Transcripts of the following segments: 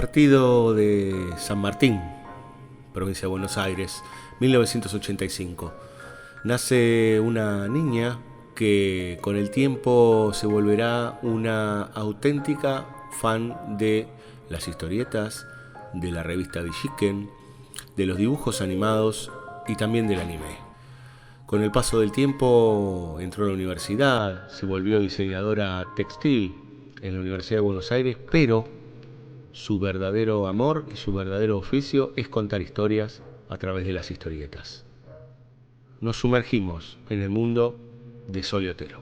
Partido de San Martín, provincia de Buenos Aires, 1985. Nace una niña que con el tiempo se volverá una auténtica fan de las historietas, de la revista Villiquen, de los dibujos animados y también del anime. Con el paso del tiempo entró a la universidad, se volvió diseñadora textil en la Universidad de Buenos Aires, pero su verdadero amor y su verdadero oficio es contar historias a través de las historietas. Nos sumergimos en el mundo de Sol y Otero.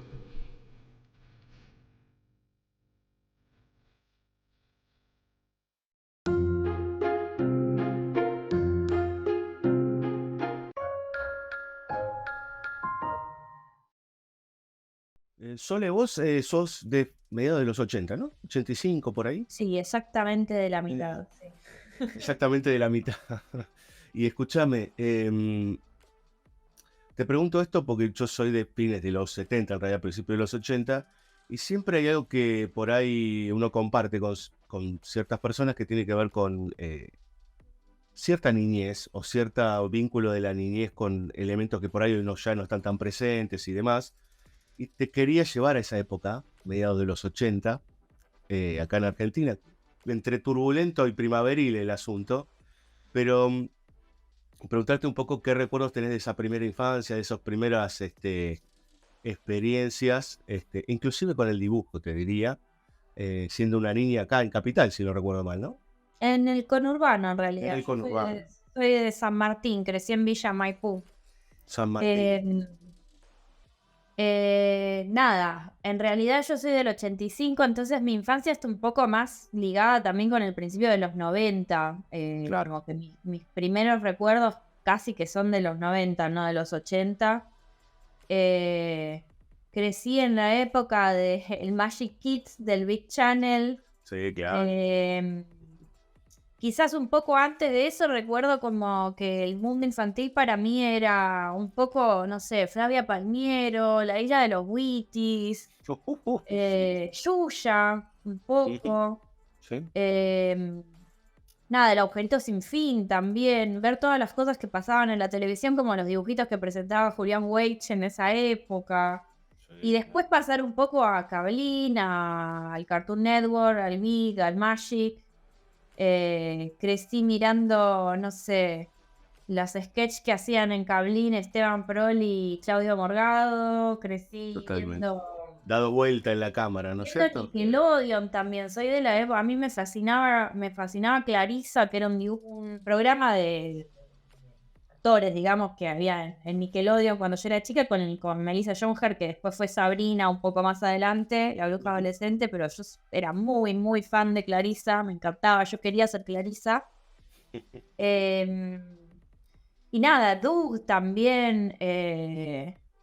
Sole, vos sos de mediados de los 80, ¿no? 85 por ahí. Sí, exactamente de la Eh, mitad. Sí. Exactamente de la mitad. Y escúchame, te pregunto esto porque yo soy de fines de los 70, en realidad, principios de los 80, y siempre hay algo que por ahí uno comparte con ciertas personas que tiene que ver con cierta niñez o cierto vínculo de la niñez con elementos que por ahí ya no están tan presentes y demás. Y te quería llevar a esa época, mediados de los 80, acá en Argentina, entre turbulento y primaveril el asunto, pero preguntarte un poco qué recuerdos tenés de esa primera infancia, de esas primeras experiencias, inclusive con el dibujo, te diría, siendo una niña acá en Capital, si no recuerdo mal, ¿no? En el conurbano, en En realidad. el Yo soy conurbano, soy de San Martín, crecí en Villa Maipú. San Martín. Eh, nada, en realidad yo soy del 85, entonces mi infancia está un poco más ligada también con el principio de los 90. Claro. Como que mis primeros recuerdos casi que son de los 90, no de los 80. Crecí en la época del Magic Kids, del Big Channel. Sí, claro. Quizás un poco antes de eso recuerdo como que el mundo infantil para mí era un poco, no sé, Flavia Palmiero, La Isla de los Witties, Sí. Yuya, un Ujú. poco. Sí. em, Nada, El Agujerito Sin Fin también, ver todas las cosas que pasaban en la televisión, como los dibujitos que presentaba Julián Weich en esa época. Y Sí, después pasar un poco a Cablín, al Cartoon Network, al Big, al Magic. Crecí mirando, no sé, los sketches que hacían en Cablín Esteban Proli y Claudio Morgado. Crecí totalmente. viendo Dado vuelta en la cámara, ¿no es cierto? Nickelodeon también. Soy de la época, a mí me fascinaba Clarissa, que era un programa de actores, digamos, que había en Nickelodeon cuando yo era chica, con Melissa Jonger, que después fue Sabrina un poco más adelante, la bruja Ujú. adolescente, pero yo era muy, muy fan de Clarissa, me encantaba, yo quería ser Clarissa. Eh, y nada, Doug también,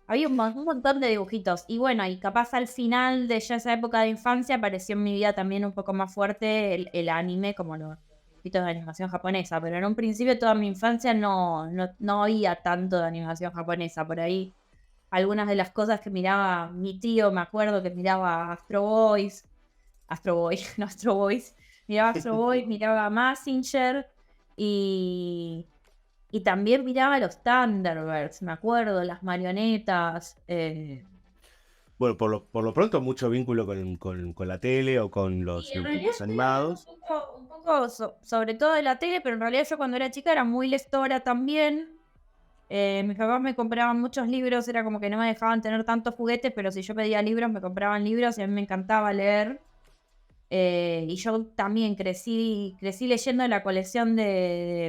había un montón de dibujitos. Y bueno, y capaz al final de ya esa época de infancia apareció en mi vida también un poco más fuerte el anime, como los dibujitos de animación japonesa. Pero en un principio toda mi infancia no había tanto de animación japonesa. Por ahí algunas de las cosas que miraba mi tío, me acuerdo que miraba Astro Boys, Astro Boy, no Astro Boys, miraba Astro Boys, miraba Mazinger y... Y también miraba los Thunderbirds, me acuerdo, las marionetas. Bueno, por lo pronto mucho vínculo con la tele o con los Y en realidad dibujitos sí era animados. un poco sobre todo de la tele, pero en realidad yo cuando era chica era muy lectora también. Mis papás me compraban muchos libros, era como que no me dejaban tener tantos juguetes, pero si yo pedía libros, me compraban libros y a mí me encantaba leer. Y yo también crecí leyendo la colección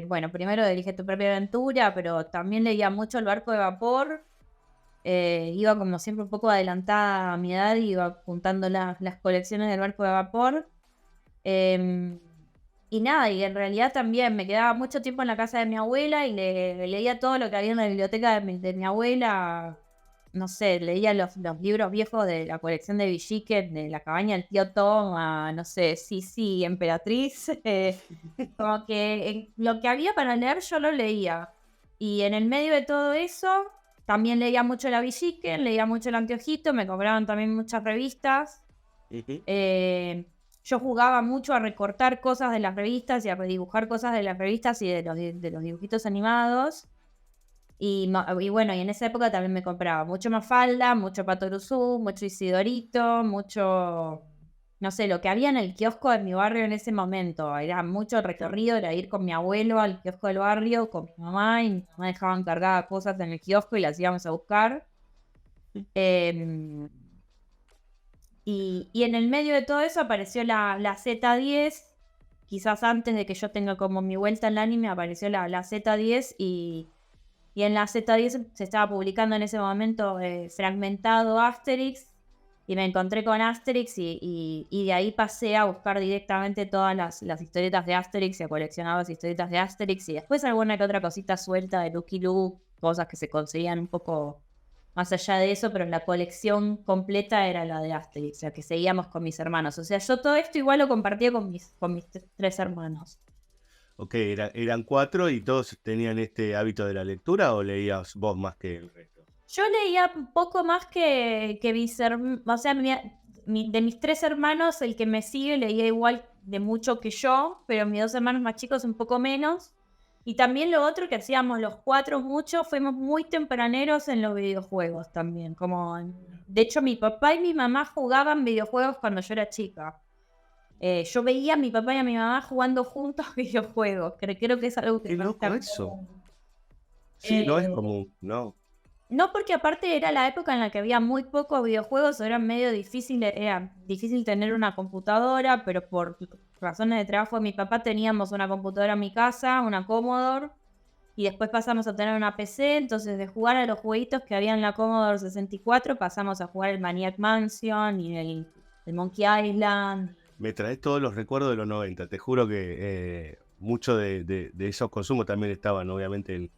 bueno, primero de Elige tu propia aventura, pero también leía mucho El barco de vapor. Iba como siempre un poco adelantada a mi edad, iba juntando las colecciones del barco de vapor. Em, y nada, y en realidad también me quedaba mucho tiempo en la casa de mi abuela y leía todo lo que había en la biblioteca de mi abuela. No sé, leía los libros viejos de la colección de Villiquen, de La cabaña del tío Tom, no sé, sí, Emperatriz. Como que lo que había para leer yo lo leía. Y en el medio de todo eso, también leía mucho la Villiquen, leía mucho el Anteojito, me compraban también muchas revistas. Ujú. Eh, yo jugaba mucho a recortar cosas de las revistas y a redibujar cosas de las revistas y de los dibujitos animados. Y bueno, y en esa época también me compraba mucho Mafalda, mucho Pato Gruzú, mucho Isidorito, mucho, no sé, lo que había en el kiosco de mi barrio en ese momento. Era mucho el recorrido, era ir con mi abuelo al kiosco del barrio, con mi mamá, y mi mamá dejaba encargadas cosas en el kiosco y las íbamos a buscar. Eh, y en el medio de todo eso apareció la Z10, quizás antes de que yo tenga como mi vuelta al anime, apareció la Z10 y en la Z10 se estaba publicando en ese momento fragmentado Asterix y me encontré con Asterix y de ahí pasé a buscar directamente todas las historietas de Asterix y a coleccionar las historietas de Asterix y después alguna que otra cosita suelta de Lucky Luke, cosas que se conseguían un poco más allá de eso, pero la colección completa era la de Asterix, la que seguíamos con mis hermanos. O sea, yo todo esto igual lo compartía con mis tres hermanos. Ok, eran cuatro y todos tenían este hábito de la lectura o leías vos más que el resto. Yo leía un poco más que mis hermanos, o sea, de mis tres hermanos, el que me sigue leía igual de mucho que yo, pero mis dos hermanos más chicos un poco menos. Y también lo otro que hacíamos los cuatro mucho, fuimos muy tempraneros en los videojuegos también. De hecho, mi papá y mi mamá jugaban videojuegos cuando yo era chica. Yo veía a mi papá y a mi mamá jugando juntos videojuegos. Creo que es algo que Qué no loco está eso. común. Sí, no es Eh, común, no. no, porque aparte era la época en la que había muy pocos videojuegos, era medio difícil, era difícil tener una computadora, pero por razones de trabajo de mi papá teníamos una computadora en mi casa, una Commodore, y después pasamos a tener una PC, entonces de jugar a los jueguitos que había en la Commodore 64 pasamos a jugar el Maniac Mansion y el Monkey Island. Me traes todos los recuerdos de los 90. Te juro que mucho de esos consumos también estaban, obviamente,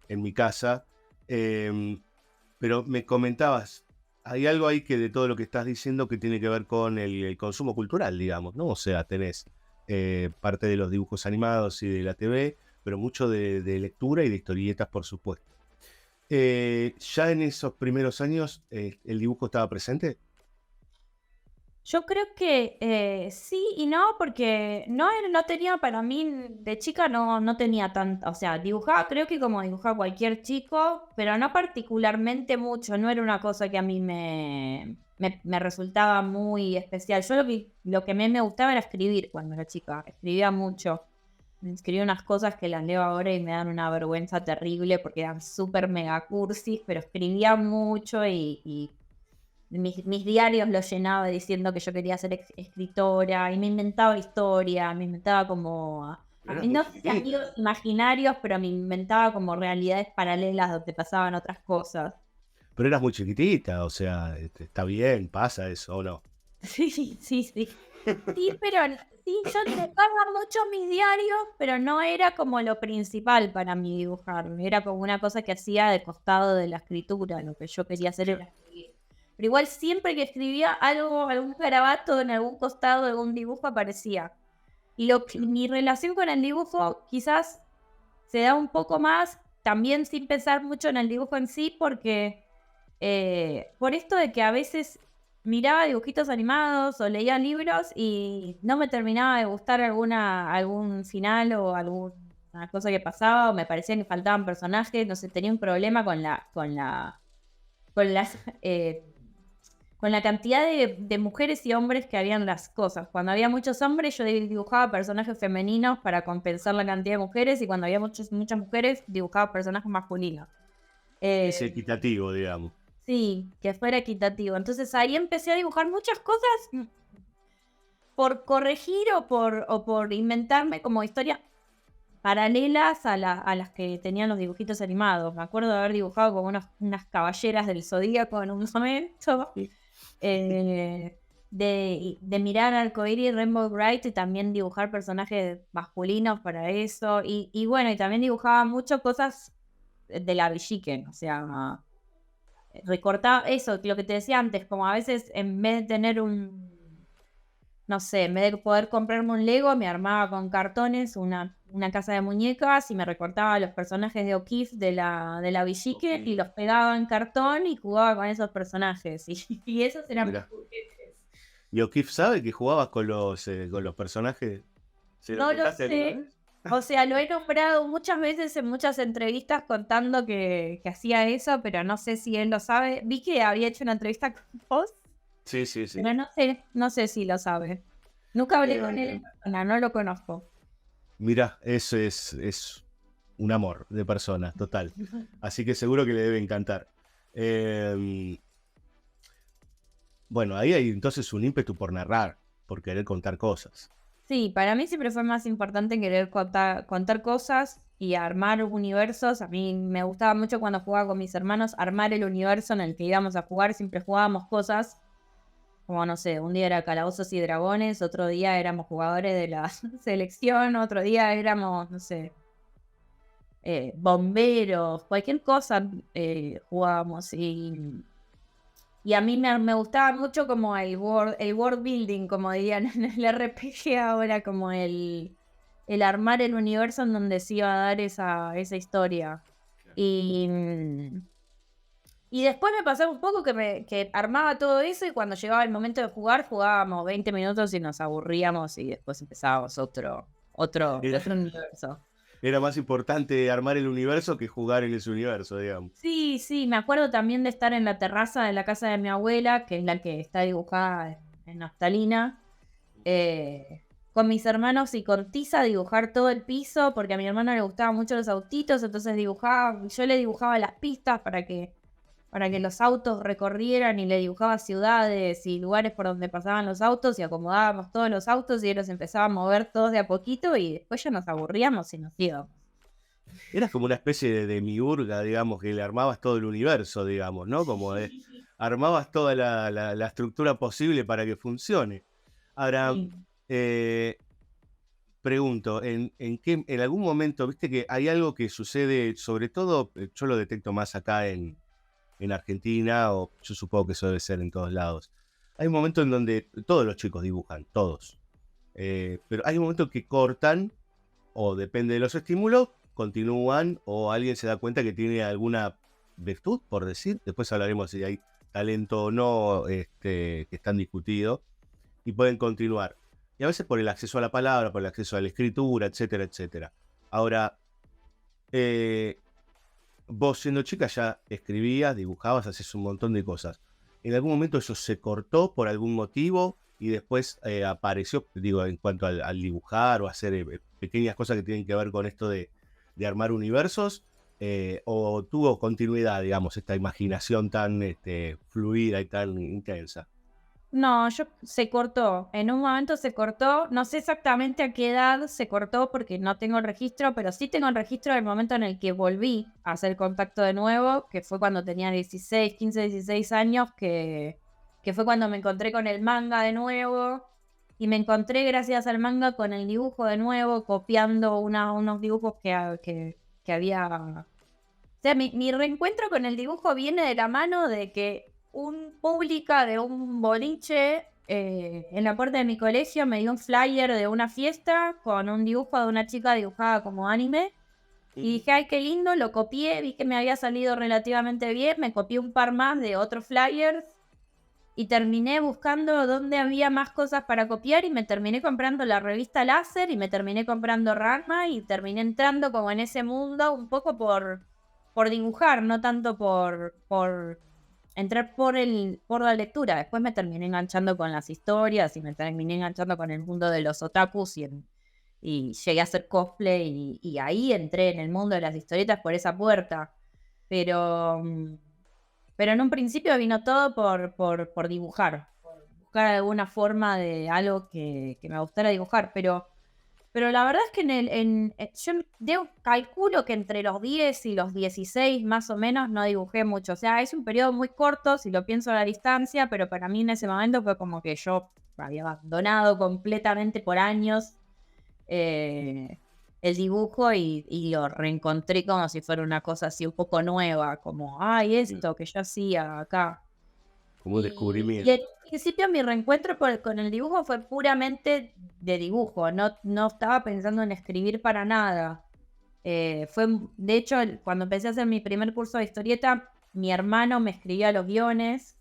en mi casa. Pero me comentabas, hay algo ahí que de todo lo que estás diciendo que tiene que ver con el consumo cultural, digamos, ¿no? O sea, tenés parte de los dibujos animados y de la TV, pero mucho de lectura y de historietas, por supuesto. ¿Ya en esos primeros años el dibujo estaba presente? Yo creo que sí y no, porque no tenía para mí, de chica no tenía tanta, o sea, dibujaba creo que como dibujaba cualquier chico, pero no particularmente mucho, no era una cosa que a mí me resultaba muy especial. Yo lo que a mí me gustaba era escribir cuando era chica, escribía mucho. Escribía unas cosas que las leo ahora y me dan una vergüenza terrible porque eran súper mega cursis, pero escribía mucho y mis diarios los llenaba diciendo que yo quería ser escritora y me inventaba historia, me inventaba como, Eras muy no sé si chiquitita. amigos imaginarios, pero me inventaba como realidades paralelas donde pasaban otras cosas. Pero eras muy chiquitita, o sea, está bien, pasa eso, ¿o no? Sí, sí, sí. Sí, pero sí, yo dibujaba mucho mis diarios, pero no era como lo principal para mí dibujar. Era como una cosa que hacía de costado de la escritura. Lo que yo quería hacer era escribir. Pero igual siempre que escribía algo, algún garabato en algún costado de algún dibujo aparecía. Mi relación con el dibujo quizás se da un poco más, también sin pensar mucho en el dibujo en sí, porque por esto de que a veces miraba dibujitos animados o leía libros y no me terminaba de gustar algún final o alguna cosa que pasaba, o me parecía que faltaban personajes, no sé, tenía un problema con las con la cantidad de mujeres y hombres que habían las cosas. Cuando había muchos hombres, yo dibujaba personajes femeninos para compensar la cantidad de mujeres, y cuando había muchas mujeres, dibujaba personajes masculinos. Es Eh, equitativo, digamos. sí, que fuera equitativo. Entonces ahí empecé a dibujar muchas cosas por corregir o por inventarme como historias paralelas a las que tenían los dibujitos animados. Me acuerdo de haber dibujado como unas caballeras del Zodíaco en un momento. De mirar Arcoíris y Rainbow Bright y también dibujar personajes masculinos para eso. Y bueno, y también dibujaba mucho cosas de la Villiquen, o sea, recortaba eso, lo que te decía antes, como a veces en vez de tener no sé, en vez de poder comprarme un Lego, me armaba con cartones una casa de muñecas y me recortaba los personajes de O'Keeffe de la Villiquen y los pegaba en cartón y jugaba con esos personajes. Y esos eran mis Mira, juguetes. ¿Y O'Keefe sabe que jugabas con los personajes? ¿Se lo No lo contaste alguna sé. vez? O sea, lo he nombrado muchas veces en muchas entrevistas contando que hacía eso, pero no sé si él lo sabe. Vi que había hecho una entrevista con vos, Sí, sí, sí. pero no sé si lo sabe. Nunca hablé con él Eh, en persona, no lo conozco. Mira, eso es un amor de persona, total. Así que seguro que le debe encantar. Eh, bueno, ahí hay entonces un ímpetu por narrar, por querer contar cosas. Sí, para mí siempre fue más importante querer contar cosas y armar universos. A mí me gustaba mucho cuando jugaba con mis hermanos, armar el universo en el que íbamos a jugar. Siempre jugábamos cosas, como no sé, un día era Calabozos y Dragones, otro día éramos jugadores de la selección, otro día éramos, no sé, bomberos, cualquier cosa jugábamos. Y a mí me gustaba mucho como el world building, como dirían en el RPG ahora, como el armar el universo en donde se iba a dar esa historia. Y, y después me pasaba un poco que armaba todo eso y cuando llegaba el momento de jugar, jugábamos 20 minutos y nos aburríamos y después empezábamos Era, otro universo. era más importante armar el universo que jugar en ese universo, digamos. Sí, sí, me acuerdo también de estar en la terraza de la casa de mi abuela, que es la que está dibujada en naftalina, con mis hermanos y con tiza dibujar todo el piso, porque a mi hermano le gustaban mucho los autitos, entonces yo le dibujaba las pistas para que los autos recorrieran y le dibujaba ciudades y lugares por donde pasaban los autos y acomodábamos todos los autos y ellos empezaban a mover todos de a poquito y después ya nos aburríamos y nos íbamos. Eras como una especie de miurga, digamos, que le armabas todo el universo, digamos, ¿no? Como de, armabas toda la estructura posible para que funcione. Ahora, Sí. eh, pregunto, en algún momento, viste que hay algo que sucede, sobre todo, yo lo detecto más acá en Argentina, o yo supongo que eso debe ser en todos lados. Hay un momento en donde todos los chicos dibujan, todos. Pero hay un momento que cortan, o depende de los estímulos, continúan, o alguien se da cuenta que tiene alguna virtud, por decir. Después hablaremos si hay talento o no, que están discutidos, y pueden continuar. Y a veces por el acceso a la palabra, por el acceso a la escritura, etcétera, etcétera. Ahora, eh, vos siendo chica ya escribías, dibujabas, hacías un montón de cosas. ¿En algún momento eso se cortó por algún motivo y después apareció, digo, en cuanto al dibujar o hacer pequeñas cosas que tienen que ver con esto de armar universos? ¿O tuvo continuidad, digamos, esta imaginación tan fluida y tan intensa? No, se cortó. En un momento se cortó. No sé exactamente a qué edad se cortó porque no tengo el registro, pero sí tengo el registro del momento en el que volví a hacer contacto de nuevo, que fue cuando tenía 16, 15, 16 años, que fue cuando me encontré con el manga de nuevo. Y me encontré gracias al manga con el dibujo de nuevo, copiando unos dibujos que había. O sea, mi reencuentro con el dibujo viene de la mano de que un pública de un boliche en la puerta de mi colegio me dio un flyer de una fiesta con un dibujo de una chica dibujada como anime. Y dije, ay, qué lindo, lo copié, vi que me había salido relativamente bien, me copié un par más de otros flyers y terminé buscando dónde había más cosas para copiar y me terminé comprando la revista Láser y me terminé comprando Ranma y terminé entrando como en ese mundo un poco por dibujar, no tanto por entrar por la lectura. Después me terminé enganchando con las historias y me terminé enganchando con el mundo de los otakus y llegué a hacer cosplay y ahí entré en el mundo de las historietas por esa puerta. Pero, pero en un principio vino todo por dibujar, por buscar alguna forma de algo que me gustara dibujar, pero la verdad es que yo calculo que entre los 10 y los 16 más o menos no dibujé mucho. O sea, es un periodo muy corto si lo pienso a la distancia, pero para mí en ese momento fue como que yo había abandonado completamente por años eh, el dibujo y lo reencontré como si fuera una cosa así un poco nueva, como, ay, esto que yo hacía acá. Como un Y descubrimiento. al principio mi reencuentro con el dibujo fue puramente de dibujo, no estaba pensando en escribir para nada. De hecho, cuando empecé a hacer mi primer curso de historieta, mi hermano me escribía los guiones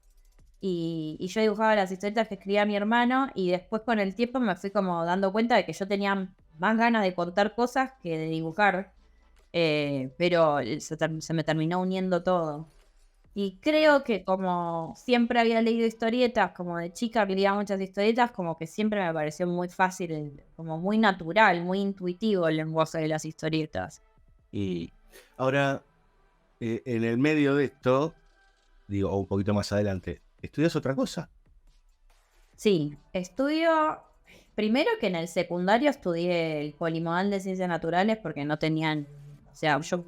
y yo dibujaba las historietas que escribía mi hermano y después con el tiempo me fui como dando cuenta de que yo tenía más ganas de contar cosas que de dibujar, pero se me terminó uniendo todo. Y creo que como siempre había leído historietas, como de chica leía muchas historietas, como que siempre me pareció muy fácil, como muy natural, muy intuitivo el lenguaje de las historietas. Y ahora, en el medio de esto, digo, o un poquito más adelante, ¿estudias otra cosa? Sí, estudio, primero que en el secundario estudié el polimodal de ciencias naturales porque no tenían, o sea, yo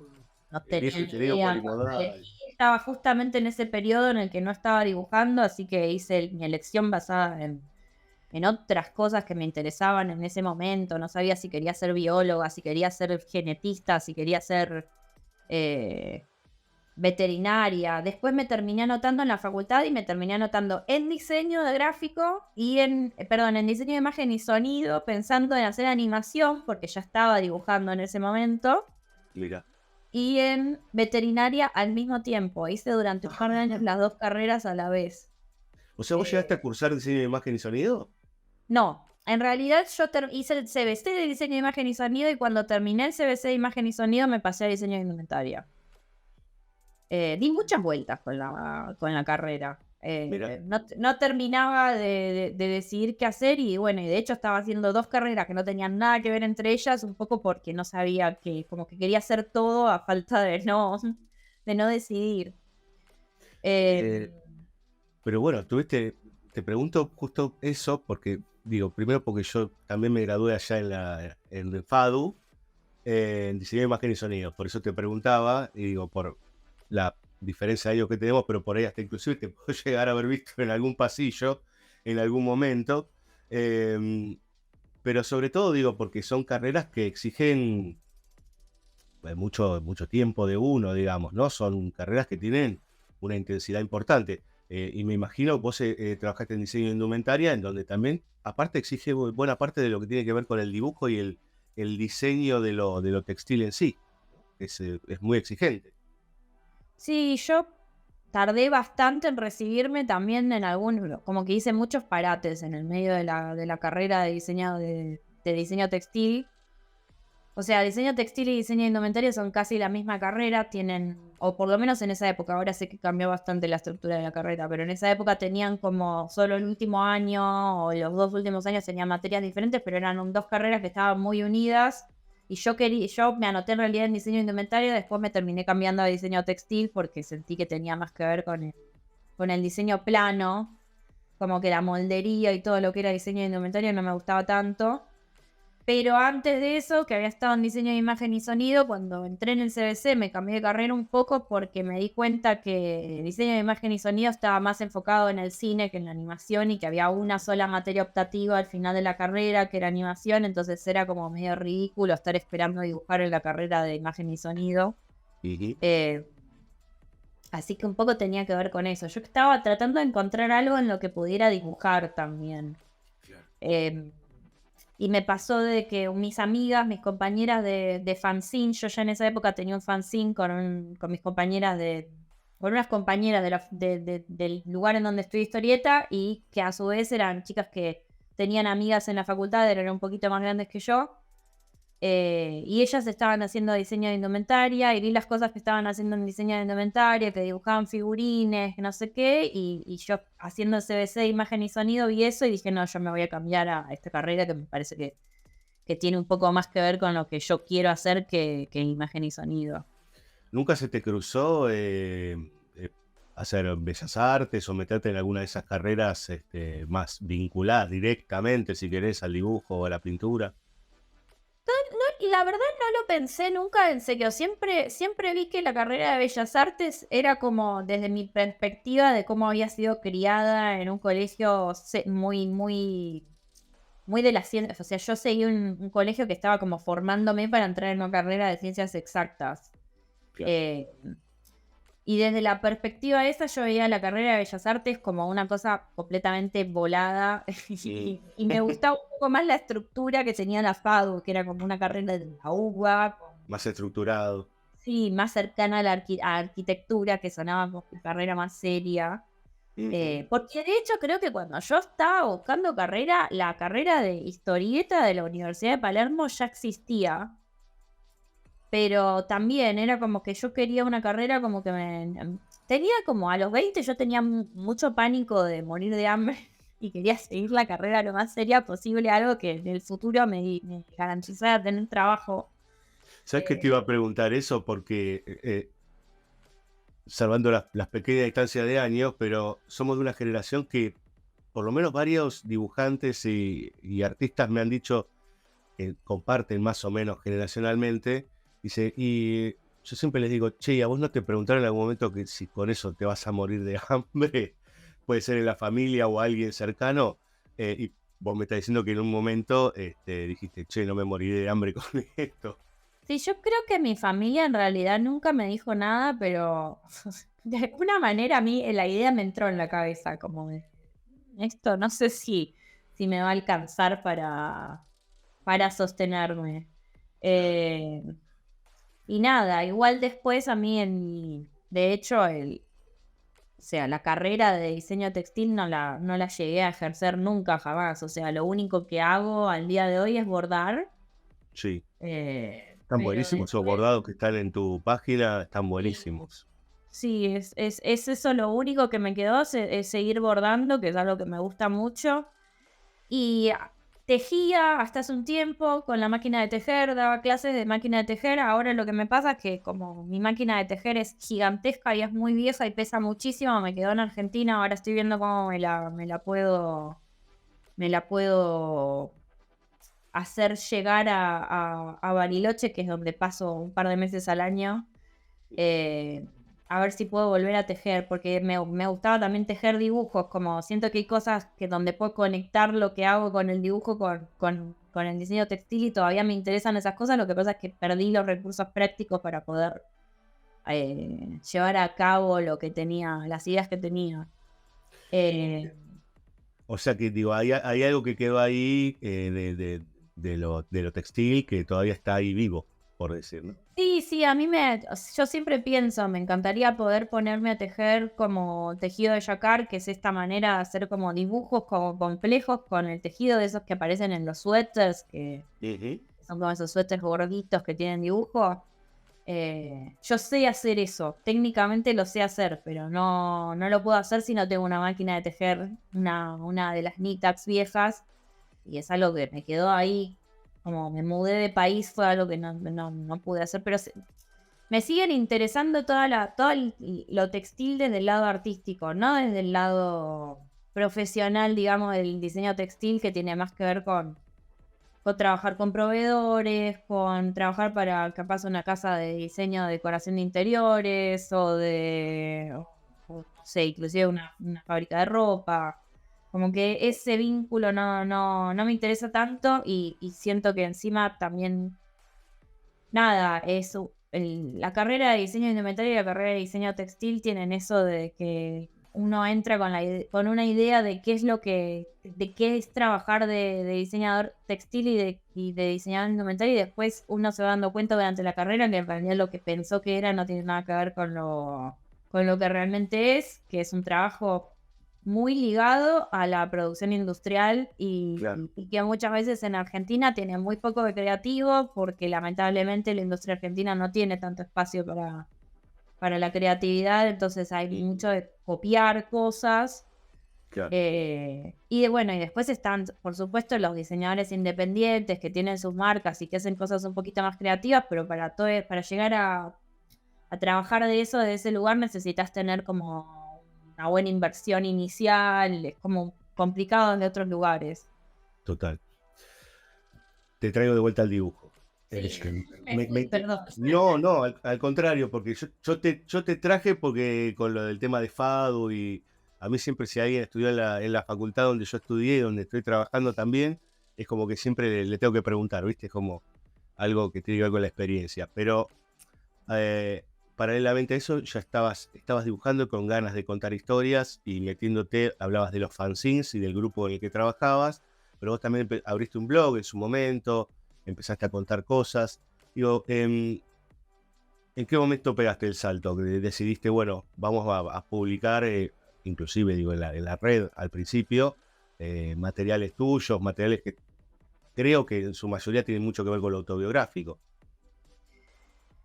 no El tenía viejo y ni querido idea cuando polimodal. elegí. Estaba justamente en ese periodo en el que no estaba dibujando, así que hice mi elección basada en otras cosas que me interesaban en ese momento. No sabía si quería ser bióloga, si quería ser genetista, si quería ser eh, veterinaria. Después me terminé anotando en la facultad y me terminé anotando en diseño de gráfico y en diseño de imagen y sonido, pensando en hacer animación, porque ya estaba dibujando en ese momento, Mira. y en veterinaria al mismo tiempo. Hice durante un par de años las dos carreras a la vez. O sea, ¿vos llegaste a cursar diseño de imagen y sonido? No, en realidad yo hice el CBC de diseño de imagen y sonido y cuando terminé el CBC de imagen y sonido me pasé a diseño de indumentaria. Di muchas vueltas con la carrera. Mira. No terminaba de decidir qué hacer y bueno, y de hecho estaba haciendo dos carreras que no tenían nada que ver entre ellas, un poco porque no sabía que, como que quería hacer todo a falta de no decidir. Eh, Eh, pero bueno, te pregunto justo eso porque, digo, primero porque yo también me gradué allá en el FADU, en diseño de imagen y sonido. Por eso te preguntaba, y digo, por la diferencia de ellos que tenemos, pero por ahí hasta inclusive te puedo llegar a haber visto en algún pasillo, en algún momento. Pero sobre todo digo, porque son carreras que exigen mucho tiempo de uno, digamos, ¿no? Son carreras que tienen una intensidad importante. Y me imagino, vos trabajaste en diseño de indumentaria, en donde también, aparte, exige buena parte de lo que tiene que ver con el dibujo y el diseño de lo textil en sí. Es muy exigente. sí, yo tardé bastante en recibirme también en algún, como que hice muchos parates en el medio de la carrera de diseño textil. O sea, diseño textil y diseño de indumentaria son casi la misma carrera, tienen, o por lo menos en esa época, ahora sé que cambió bastante la estructura de la carrera, pero en esa época tenían como solo el último año o los dos últimos años tenían materias diferentes, pero eran dos carreras que estaban muy unidas. Y yo me anoté en realidad en diseño de indumentaria, después me terminé cambiando a diseño textil porque sentí que tenía más que ver con el diseño plano, como que la moldería y todo lo que era diseño de indumentaria no me gustaba tanto. Pero antes de eso, que había estado en diseño de imagen y sonido, cuando entré en el CBC me cambié de carrera un poco porque me di cuenta que el diseño de imagen y sonido estaba más enfocado en el cine que en la animación y que había una sola materia optativa al final de la carrera que era animación, entonces era como medio ridículo estar esperando dibujar en la carrera de imagen y sonido. Ujú. Eh, Así que un poco tenía que ver con eso. Yo estaba tratando de encontrar algo en lo que pudiera dibujar también. Claro. Eh, y me pasó de que mis amigas, mis compañeras de fanzine, yo ya en esa época tenía un fanzine con mis compañeras con unas compañeras del lugar en donde estudié historieta y que a su vez eran chicas que tenían amigas en la facultad, eran un poquito más grandes que yo. Y ellas estaban haciendo diseño de indumentaria y vi las cosas que estaban haciendo en diseño de indumentaria, que dibujaban figurines, que no sé qué, y yo haciendo CBC de imagen y sonido vi eso y dije, no, yo me voy a cambiar a esta carrera que me parece que tiene un poco más que ver con lo que yo quiero hacer que imagen y sonido. ¿Nunca se te cruzó hacer bellas artes o meterte en alguna de esas carreras más vinculadas directamente, si querés, al dibujo o a la pintura? Y la verdad no lo pensé nunca en serio. Siempre vi que la carrera de Bellas Artes era como desde mi perspectiva de cómo había sido criada en un colegio muy de las ciencias. O sea, yo seguí un colegio que estaba como formándome para entrar en una carrera de ciencias exactas. Claro. Eh, y desde la perspectiva esa yo veía la carrera de Bellas Artes como una cosa completamente volada Sí. y me gustaba un poco más la estructura que tenía la FADU, que era como una carrera de la UBA, Más estructurado. sí, más cercana a la arquitectura, que sonaba como una carrera más seria. Ujú. Porque de hecho creo que cuando yo estaba buscando carrera, la carrera de historieta de la Universidad de Palermo ya existía, pero también era como que yo quería una carrera como que tenía como a los 20 yo tenía mucho pánico de morir de hambre y quería seguir la carrera lo más seria posible, algo que en el futuro me garantizara tener trabajo. ¿Sabes que te Eh, iba a preguntar eso? Porque salvando las pequeñas distancias de años, pero somos de una generación que por lo menos varios dibujantes y artistas me han dicho que comparten más o menos generacionalmente. Y yo siempre les digo, che, ¿a vos no te preguntaron en algún momento que si con eso te vas a morir de hambre? Puede ser en la familia o alguien cercano. Y vos me estás diciendo que en un momento dijiste, che, no me moriré de hambre con esto. Sí, yo creo que mi familia en realidad nunca me dijo nada, pero de alguna manera a mí la idea me entró en la cabeza, como esto no sé si me va a alcanzar para sostenerme. Eh, y nada, igual después a mí de hecho, o sea, la carrera de diseño textil no la llegué a ejercer nunca, jamás. O sea, lo único que hago al día de hoy es bordar. Sí, están Pero buenísimos esos después bordados que están en tu página, están sí. buenísimos. Sí, es eso lo único que me quedó, es seguir bordando, que es algo que me gusta mucho. Y tejía hasta hace un tiempo con la máquina de tejer, daba clases de máquina de tejer. Ahora lo que me pasa es que como mi máquina de tejer es gigantesca y es muy vieja y pesa muchísimo, me quedó en Argentina. Ahora estoy viendo cómo me la puedo hacer llegar a Bariloche, que es donde paso un par de meses al año, eh, a ver si puedo volver a tejer, porque me gustaba también tejer dibujos, como siento que hay cosas que donde puedo conectar lo que hago con el dibujo con el diseño textil y todavía me interesan esas cosas, lo que pasa es que perdí los recursos prácticos para poder llevar a cabo lo que tenía, las ideas que tenía. Eh, O sea que digo, hay algo que quedó ahí de lo textil que todavía está ahí vivo, por decir, ¿no? Sí, sí, yo siempre pienso, me encantaría poder ponerme a tejer como tejido de jacquard, que es esta manera de hacer como dibujos como complejos con el tejido de esos que aparecen en los suéteres, que Ujú. son como esos suéteres gorditos que tienen dibujo. Yo sé hacer eso, técnicamente lo sé hacer, pero no lo puedo hacer si no tengo una máquina de tejer, una de las Nitax viejas, y es algo que me quedó ahí. Como me mudé de país, fue algo que no pude hacer, pero me siguen interesando lo textil desde el lado artístico, no desde el lado profesional, digamos, del diseño textil, que tiene más que ver con trabajar con proveedores, con trabajar para capaz una casa de diseño de decoración de interiores o no sé, inclusive una fábrica de ropa. Como que ese vínculo no me interesa tanto y siento que encima también, nada, la carrera de diseño de indumentaria y la carrera de diseño textil tienen eso de que uno entra con una idea de qué es de qué es trabajar de diseñador textil y de diseñador de indumentaria, y después uno se va dando cuenta durante la carrera que en realidad lo que pensó que era no tiene nada que ver con lo que realmente es, que es un trabajo muy ligado a la producción industrial y, Claro. y- y que muchas veces en Argentina tiene muy poco de creativo porque lamentablemente la industria argentina no tiene tanto espacio para la creatividad, entonces hay Ujú. mucho de copiar cosas. Claro. Y después están, por supuesto, los diseñadores independientes que tienen sus marcas y que hacen cosas un poquito más creativas, pero para llegar a trabajar de eso, de ese lugar, necesitas tener como una buena inversión inicial, es como complicado de otros lugares. Total. Te traigo de vuelta al dibujo. Sí, me Me- fui, me- perdón. no, no, al contrario, porque yo te traje porque con lo del tema de FADU y a mí siempre si alguien estudió en la facultad donde yo estudié y donde estoy trabajando también, es como que siempre le tengo que preguntar, ¿viste? Es como algo que tiene que ver con la experiencia. Pero eh, paralelamente a eso ya estabas dibujando con ganas de contar historias y metiéndote, hablabas de los fanzines y del grupo en el que trabajabas, pero vos también abriste un blog en su momento, empezaste a contar cosas. Digo, ¿en qué momento pegaste el salto? Que decidiste, bueno, vamos a publicar. inclusive digo en la red al principio, materiales tuyos, materiales que creo que en su mayoría tienen mucho que ver con lo autobiográfico.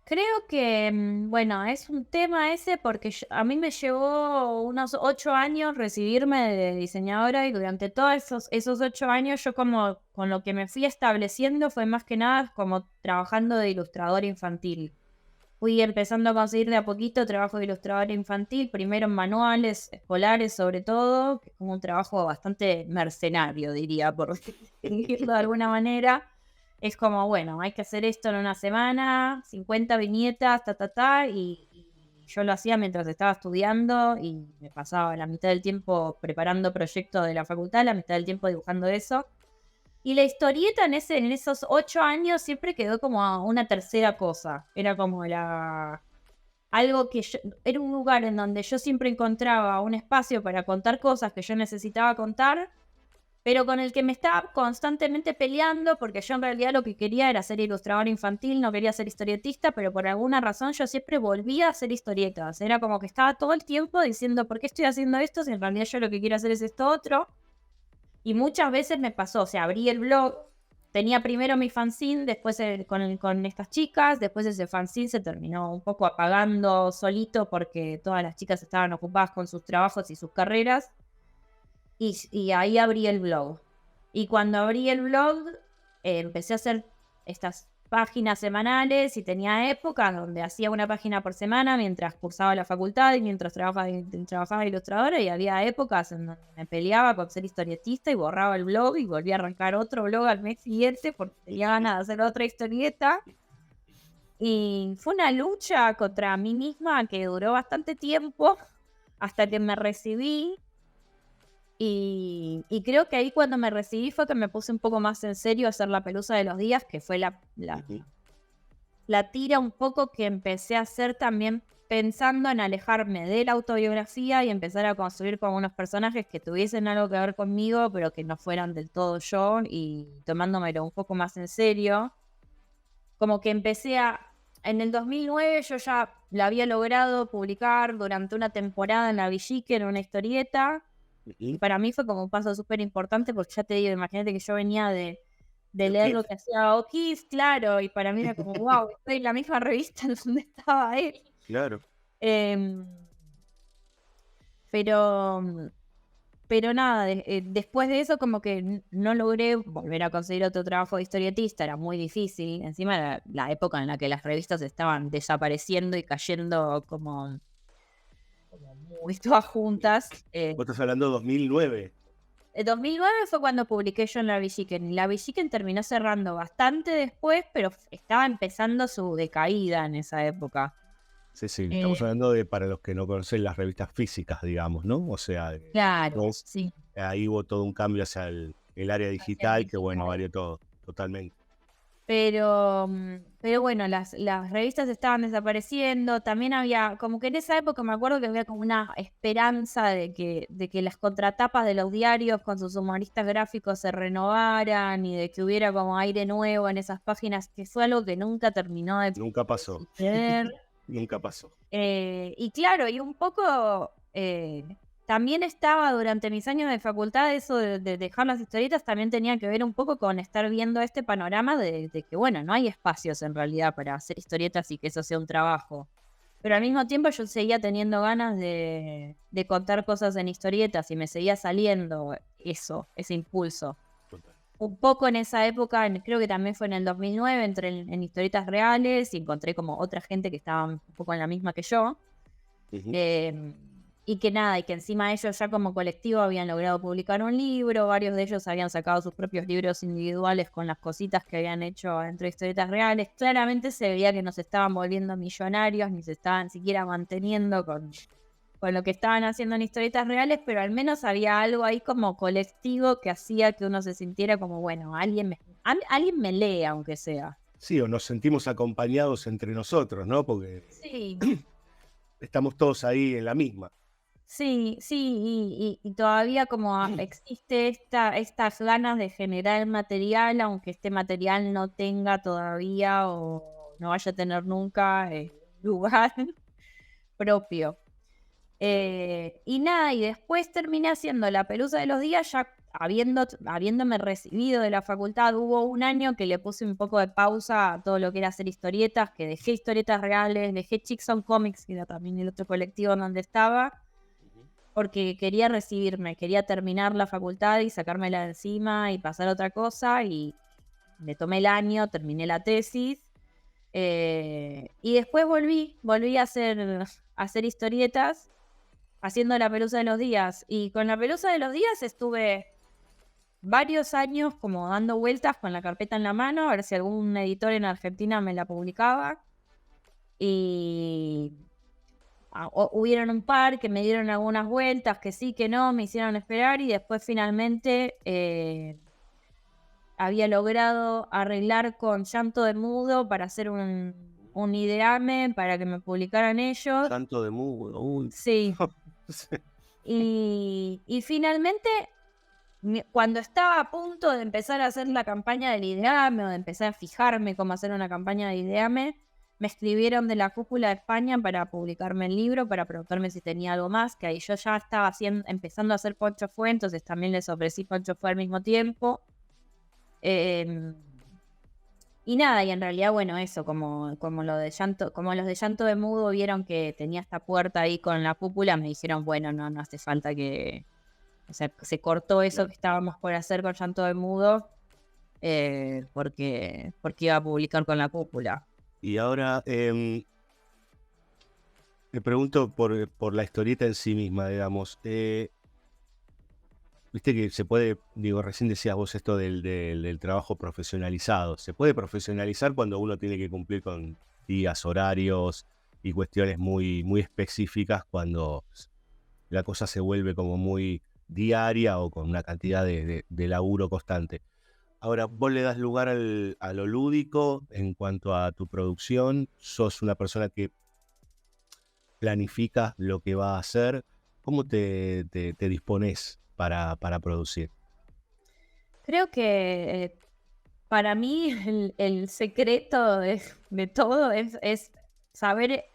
Creo que, bueno, es un tema ese porque a mí me llevó unos 8 años recibirme de diseñadora y durante todos esos 8 años yo como con lo que me fui estableciendo fue más que nada como trabajando de ilustradora infantil. Fui empezando a conseguir de a poquito trabajo de ilustradora infantil, primero en manuales escolares sobre todo, que es como un trabajo bastante mercenario, diría, por decirlo de alguna manera. Es como, bueno, hay que hacer esto en una semana, 50 viñetas, y yo lo hacía mientras estaba estudiando y me pasaba la mitad del tiempo preparando proyectos de la facultad, la mitad del tiempo dibujando eso. Y la historieta en esos 8 años siempre quedó como una tercera cosa. Era como algo que era un lugar en donde yo siempre encontraba un espacio para contar cosas que yo necesitaba contar, pero con el que me estaba constantemente peleando, porque yo en realidad lo que quería era ser ilustradora infantil, no quería ser historietista, pero por alguna razón yo siempre volvía a hacer historietas. Era como que estaba todo el tiempo diciendo, ¿por qué estoy haciendo esto si en realidad yo lo que quiero hacer es esto otro? Y muchas veces me pasó, o sea, abrí el blog, tenía primero mi fanzine, después con estas chicas, después ese fanzine se terminó un poco apagando solito porque todas las chicas estaban ocupadas con sus trabajos y sus carreras, y ahí abrí el blog. Y cuando abrí el blog, empecé a hacer estas páginas semanales y tenía épocas donde hacía una página por semana mientras cursaba la facultad y mientras trabajaba de ilustradora, y había épocas en donde me peleaba con ser historietista y borraba el blog y volví a arrancar otro blog al mes siguiente porque tenía ganas de hacer otra historieta. Y fue una lucha contra mí misma que duró bastante tiempo hasta que me recibí. Y creo que ahí cuando me recibí fue que me puse un poco más en serio a hacer La Pelusa de los Días, que fue la tira un poco que empecé a hacer también pensando en alejarme de la autobiografía y empezar a construir como unos personajes que tuviesen algo que ver conmigo, pero que no fueran del todo yo, y tomándomelo un poco más en serio. Como que en el 2009 yo ya la había logrado publicar durante una temporada en la Villique, en una historieta. Y para mí fue como un paso súper importante porque ya te digo, imagínate que yo venía de leer lo que hacía O'Keeffe, claro, y para mí era como, wow, estoy en la misma revista en donde estaba él. Claro. Em, pero, pero nada, después de eso como que no logré volver a conseguir otro trabajo de historietista, era muy difícil. Encima era la época en la que las revistas estaban desapareciendo y cayendo como muy todas juntas. Vos estás hablando de 2009. En 2009 fue cuando publiqué yo en La Villiquen. La Villiquen terminó cerrando bastante después, pero estaba empezando su decaída en esa época. Sí, estamos hablando de, para los que no conocen, las revistas físicas, digamos, ¿no? O sea, Claro, sí. ahí hubo todo un cambio hacia el área digital, que bueno, varió todo, totalmente. Pero bueno, las revistas estaban desapareciendo. También había, como que en esa época me acuerdo que había como una esperanza de que las contratapas de los diarios con sus humoristas gráficos se renovaran y de que hubiera como aire nuevo en esas páginas, que fue algo que nunca terminó de Nunca pasó. suceder. Nunca pasó. Y claro, y un poco también estaba durante mis años de facultad eso de dejar las historietas, también tenía que ver un poco con estar viendo este panorama de que, bueno, no hay espacios en realidad para hacer historietas y que eso sea un trabajo. Pero al mismo tiempo yo seguía teniendo ganas de contar cosas en historietas y me seguía saliendo ese impulso. Un poco en esa época, creo que también fue en el 2009, entré en historietas reales y encontré como otra gente que estaba un poco en la misma que yo. Y que nada, y que encima ellos ya como colectivo habían logrado publicar un libro, varios de ellos habían sacado sus propios libros individuales con las cositas que habían hecho dentro de historietas reales. Claramente se veía que no se estaban volviendo millonarios, ni se estaban siquiera manteniendo con lo que estaban haciendo en historietas reales, pero al menos había algo ahí como colectivo que hacía que uno se sintiera como, bueno, alguien me lee, aunque sea. Sí, o nos sentimos acompañados entre nosotros, ¿no? Porque sí, estamos todos ahí en la misma. Sí, y todavía como existe estas ganas de generar material, aunque este material no tenga todavía o no vaya a tener nunca lugar propio. Y nada, y después terminé haciendo La Pelusa de los Días, ya habiéndome recibido de la facultad. Hubo un año que le puse un poco de pausa a todo lo que era hacer historietas, que dejé historietas reales, dejé Chicks on Comics, que era también el otro colectivo en donde estaba, porque quería recibirme, quería terminar la facultad y sacármela de encima y pasar a otra cosa, y me tomé el año, terminé la tesis, y después volví a hacer historietas, haciendo La Pelusa de los Días. Y con La Pelusa de los Días estuve varios años como dando vueltas con la carpeta en la mano, a ver si algún editor en Argentina me la publicaba. Y hubieron un par que me dieron algunas vueltas, que sí, que no, me hicieron esperar, y después finalmente había logrado arreglar con Llanto de Mudo para hacer un ideame para que me publicaran ellos. Llanto de Mudo, uy. Sí. Y finalmente, cuando estaba a punto de empezar a hacer la campaña del ideame, o de empezar a fijarme cómo hacer una campaña de ideame, me escribieron de la Cúpula de España para publicarme el libro, para preguntarme si tenía algo más, que ahí yo ya estaba empezando a hacer Poncho Fue, entonces también les ofrecí Poncho Fue al mismo tiempo. Y nada, y en realidad, bueno, eso, como los de Llanto de Mudo vieron que tenía esta puerta ahí con la cúpula, me dijeron, bueno, no hace falta que... O sea, se cortó eso que estábamos por hacer con Llanto de Mudo, porque iba a publicar con la cúpula. Y ahora me pregunto por la historieta en sí misma, digamos. Viste que se puede, recién decías vos esto del trabajo profesionalizado. Se puede profesionalizar cuando uno tiene que cumplir con días, horarios y cuestiones muy, muy específicas, cuando la cosa se vuelve como muy diaria o con una cantidad de laburo constante. Ahora, vos le das lugar a lo lúdico en cuanto a tu producción. Sos una persona que planifica lo que va a hacer. ¿Cómo te disponés para producir? Creo que para mí el secreto de todo es saber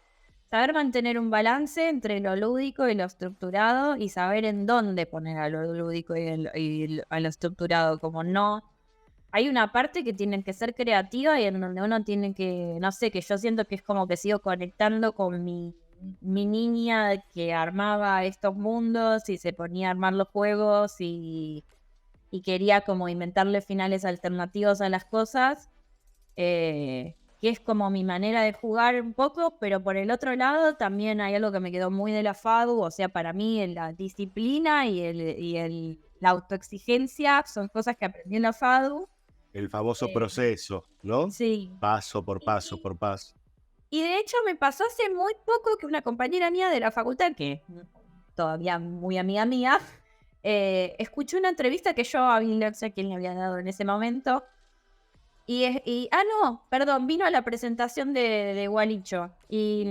mantener un balance entre lo lúdico y lo estructurado, y saber en dónde poner a lo lúdico y a lo estructurado. Como no... Hay una parte que tiene que ser creativa y en donde uno tiene que, no sé, que yo siento que es como que sigo conectando con mi niña que armaba estos mundos y se ponía a armar los juegos y quería como inventarle finales alternativos a las cosas, que es como mi manera de jugar un poco. Pero por el otro lado también hay algo que me quedó muy de la FADU. O sea, para mí la disciplina y la autoexigencia son cosas que aprendí en la FADU. El famoso proceso, ¿no? Sí. Paso por paso por paso. Y de hecho me pasó hace muy poco que una compañera mía de la facultad, que todavía muy amiga mía, escuché una entrevista que yo no sé quién le había dado en ese momento. Vino a la presentación de Gualicho. Y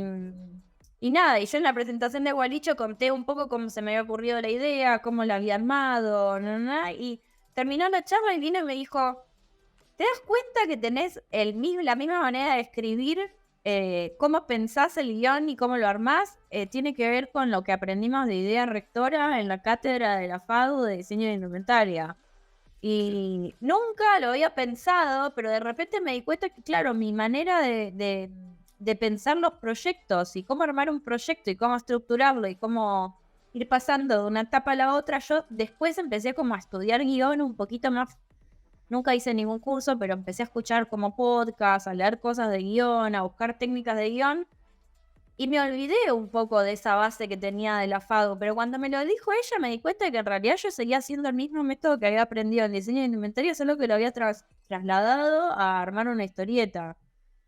nada, y yo en la presentación de Gualicho conté un poco cómo se me había ocurrido la idea, cómo la había armado, y terminó la charla y vino y me dijo, ¿te das cuenta que tenés la misma manera de escribir? Cómo pensás el guión y cómo lo armás tiene que ver con lo que aprendimos de idea rectora en la cátedra de la FADU de diseño de indumentaria. Y nunca lo había pensado, pero de repente me di cuenta que, claro, mi manera de pensar los proyectos y cómo armar un proyecto y cómo estructurarlo y cómo ir pasando de una etapa a la otra, yo después empecé como a estudiar guión un poquito más. Nunca hice ningún curso, pero empecé a escuchar como podcast, a leer cosas de guión, a buscar técnicas de guión, y me olvidé un poco de esa base que tenía de la FADU. Pero cuando me lo dijo ella, me di cuenta de que en realidad yo seguía haciendo el mismo método que había aprendido en diseño de indumentaria, solo que lo había trasladado a armar una historieta.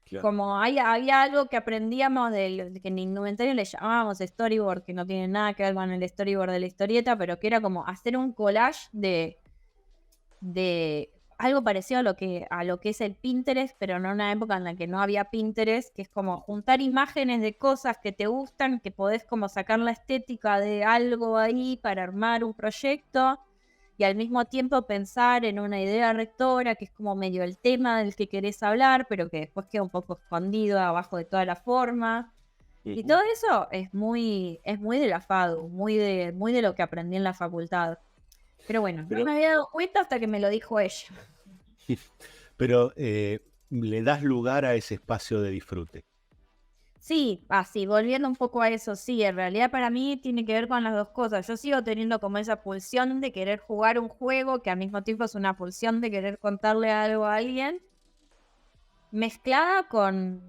Claro. Como había algo que aprendíamos de que en indumentaria le llamábamos storyboard, que no tiene nada que ver con el storyboard de la historieta, pero que era como hacer un collage de algo parecido a lo que es el Pinterest, pero no en una época en la que no había Pinterest, que es como juntar imágenes de cosas que te gustan, que podés como sacar la estética de algo ahí para armar un proyecto, y al mismo tiempo pensar en una idea rectora, que es como medio el tema del que querés hablar, pero que después queda un poco escondido abajo de toda la forma. Y todo eso es muy de la FADU, muy de lo que aprendí en la facultad. Pero bueno, no Pero, me había dado cuenta hasta que me lo dijo ella. pero le das lugar a ese espacio de disfrute. Sí, así, volviendo un poco a eso, sí, en realidad para mí tiene que ver con las dos cosas. Yo sigo teniendo como esa pulsión de querer jugar un juego, que al mismo tiempo es una pulsión de querer contarle algo a alguien, mezclada con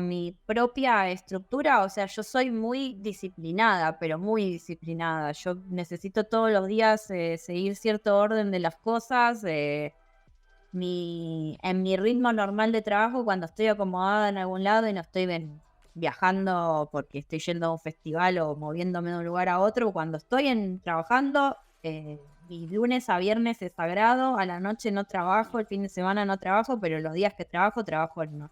mi propia estructura. O sea, yo soy muy disciplinada, pero muy disciplinada. Yo necesito todos los días seguir cierto orden de las cosas. En mi ritmo normal de trabajo, cuando estoy acomodada en algún lado y no estoy viajando porque estoy yendo a un festival o moviéndome de un lugar a otro, cuando estoy trabajando, mi lunes a viernes es sagrado, a la noche no trabajo, el fin de semana no trabajo, pero los días que trabajo, trabajo en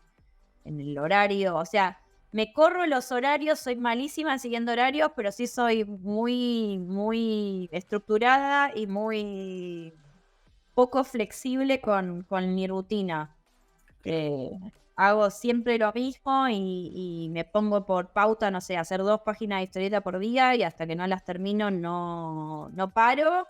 el horario. O sea, me corro los horarios, soy malísima siguiendo horarios, pero sí soy muy, muy estructurada y muy poco flexible con mi rutina. Eh, Hago siempre lo mismo y me pongo por pauta, no sé, hacer 2 páginas de historieta por día y hasta que no las termino no paro.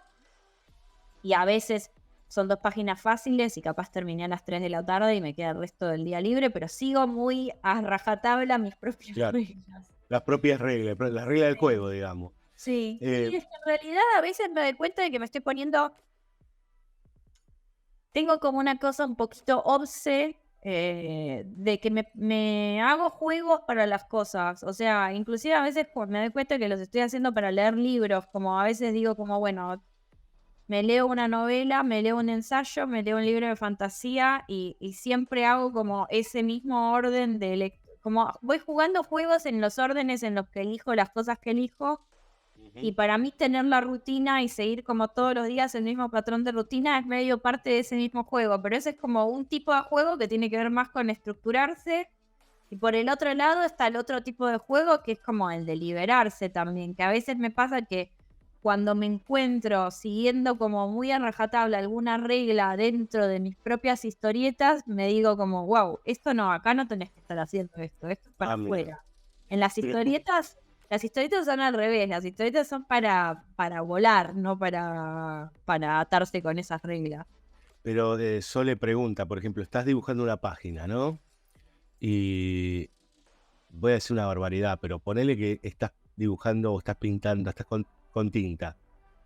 Y a veces son 2 páginas fáciles y capaz terminé a las 3 de la tarde y me queda el resto del día libre, pero sigo muy a rajatabla mis propias Claro, reglas. las propias reglas, las reglas del Sí. juego, digamos. Sí, Eh, es que en realidad a veces me doy cuenta de que me estoy poniendo. Tengo como una cosa un poquito obse, de que me hago juegos para las cosas. O sea, inclusive a veces pues, me doy cuenta que los estoy haciendo para leer libros. Como a veces digo como, bueno, me leo una novela, me leo un ensayo, me leo un libro de fantasía y siempre hago como ese mismo orden de como voy jugando juegos en los órdenes en los que elijo las cosas que elijo. Y para mí tener la rutina y seguir como todos los días el mismo patrón de rutina es medio parte de ese mismo juego, pero ese es como un tipo de juego que tiene que ver más con estructurarse. Y por el otro lado está el otro tipo de juego que es como el de liberarse también, que a veces me pasa que cuando me encuentro siguiendo como muy a rajatabla alguna regla dentro de mis propias historietas, me digo como, wow, esto no, acá no tenés que estar haciendo esto es para Mira. afuera. En las historietas son al revés, las historietas son para volar, no para atarse con esas reglas. Pero Sole pregunta, por ejemplo, estás dibujando una página, ¿no? Y voy a decir una barbaridad, pero ponele que estás dibujando o estás pintando, estás con tinta,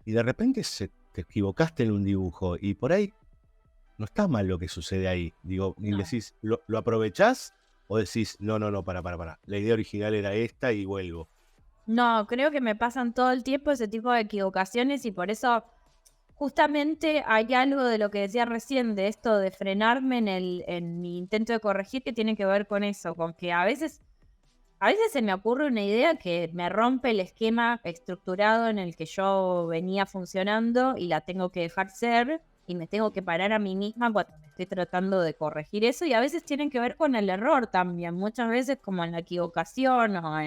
y de repente te equivocaste en un dibujo, y por ahí no está mal lo que sucede ahí. Digo, y No. decís, ¿lo aprovechás? O decís, no, para. La idea original era esta y vuelvo. No, creo que me pasan todo el tiempo ese tipo de equivocaciones y por eso justamente hay algo de lo que decía recién, de esto de frenarme en mi intento de corregir que tiene que ver con eso, con que a veces se me ocurre una idea que me rompe el esquema estructurado en el que yo venía funcionando y la tengo que dejar ser y me tengo que parar a mí misma cuando me estoy tratando de corregir eso y a veces tienen que ver con el error también, muchas veces como en la equivocación o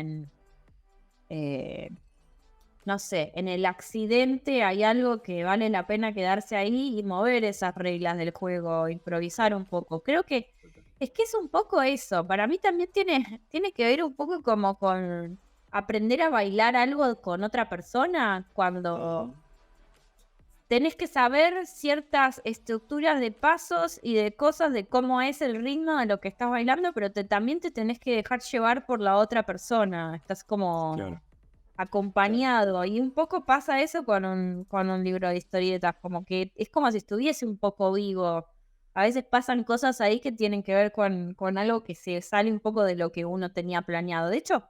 eh, no sé, en el accidente hay algo que vale la pena quedarse ahí y mover esas reglas del juego, improvisar un poco. Creo que es un poco eso. Para mí también tiene que ver un poco como con aprender a bailar algo con otra persona cuando tenés que saber ciertas estructuras de pasos y de cosas de cómo es el ritmo de lo que estás bailando, pero también te tenés que dejar llevar por la otra persona. Estás Claro, como claro. acompañado. Y un poco pasa eso con un libro de historietas, como que es como si estuviese un poco vivo. A veces pasan cosas ahí que tienen que ver con algo que se sale un poco de lo que uno tenía planeado. De hecho,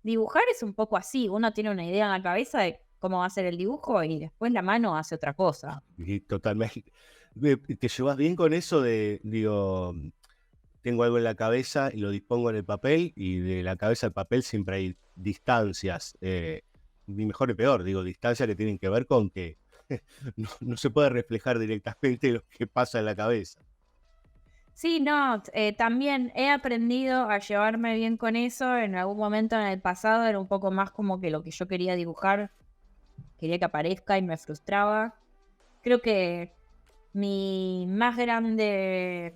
dibujar es un poco así. Uno tiene una idea en la cabeza de cómo va a ser el dibujo y después la mano hace otra cosa. Y totalmente. ¿Te llevas bien con eso de, digo, tengo algo en la cabeza y lo dispongo en el papel y de la cabeza al papel siempre hay distancias, ni mejor ni peor, digo, distancias que tienen que ver con que no se puede reflejar directamente lo que pasa en la cabeza. Sí, no, también he aprendido a llevarme bien con eso. En algún momento en el pasado era un poco más como que lo que yo quería dibujar, quería que aparezca y me frustraba. Creo que mi más grande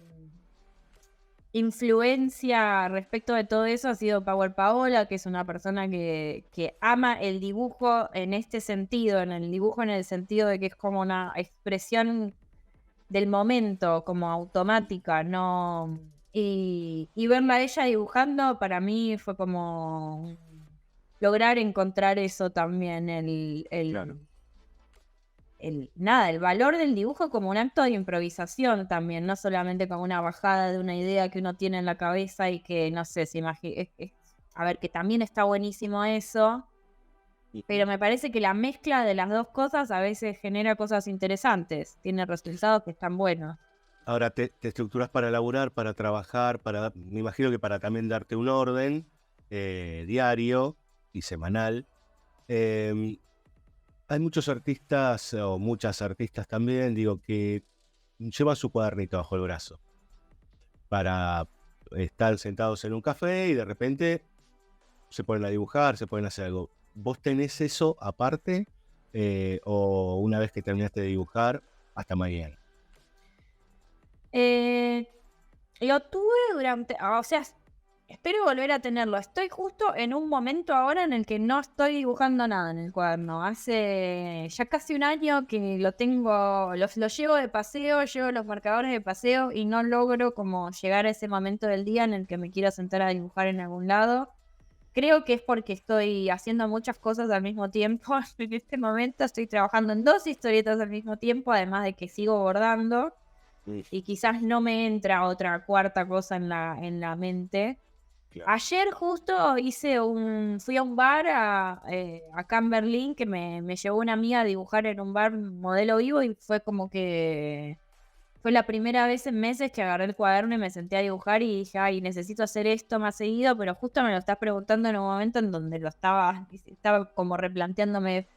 influencia respecto de todo eso ha sido Power Paola, que es una persona que ama el dibujo en este sentido, en el dibujo en el sentido de que es como una expresión del momento, como automática, ¿no? Y verla a ella dibujando para mí fue como lograr encontrar eso también, Claro. el valor del dibujo como un acto de improvisación también, no solamente como una bajada de una idea que uno tiene en la cabeza y que, no sé, a ver, que también está buenísimo eso, pero me parece que la mezcla de las dos cosas a veces genera cosas interesantes, tiene resultados que están buenos. Ahora te estructuras para laburar, para trabajar, me imagino que para también darte un orden diario y semanal. Eh, Hay muchos artistas, o muchas artistas también, digo, que llevan su cuadernito bajo el brazo para estar sentados en un café y de repente se ponen a dibujar, se ponen a hacer algo. ¿Vos tenés eso aparte? ¿O una vez que terminaste de dibujar, hasta mañana? Eh, lo tuve o sea, espero volver a tenerlo. Estoy justo en un momento ahora en el que no estoy dibujando nada en el cuaderno. Hace ya casi un año que lo tengo, lo llevo de paseo, llevo los marcadores de paseo y no logro como llegar a ese momento del día en el que me quiero sentar a dibujar en algún lado. Creo que es porque estoy haciendo muchas cosas al mismo tiempo. En este momento estoy trabajando en 2 historietas al mismo tiempo, además de que sigo bordando Mm, y quizás no me entra otra cuarta cosa en la mente. claro. Ayer justo fui a un bar acá en Berlín que me llevó una amiga a dibujar en un bar modelo vivo y fue como que fue la primera vez en meses que agarré el cuaderno y me senté a dibujar y dije, ay, necesito hacer esto más seguido, pero justo me lo estás preguntando en un momento en donde estaba como replanteándome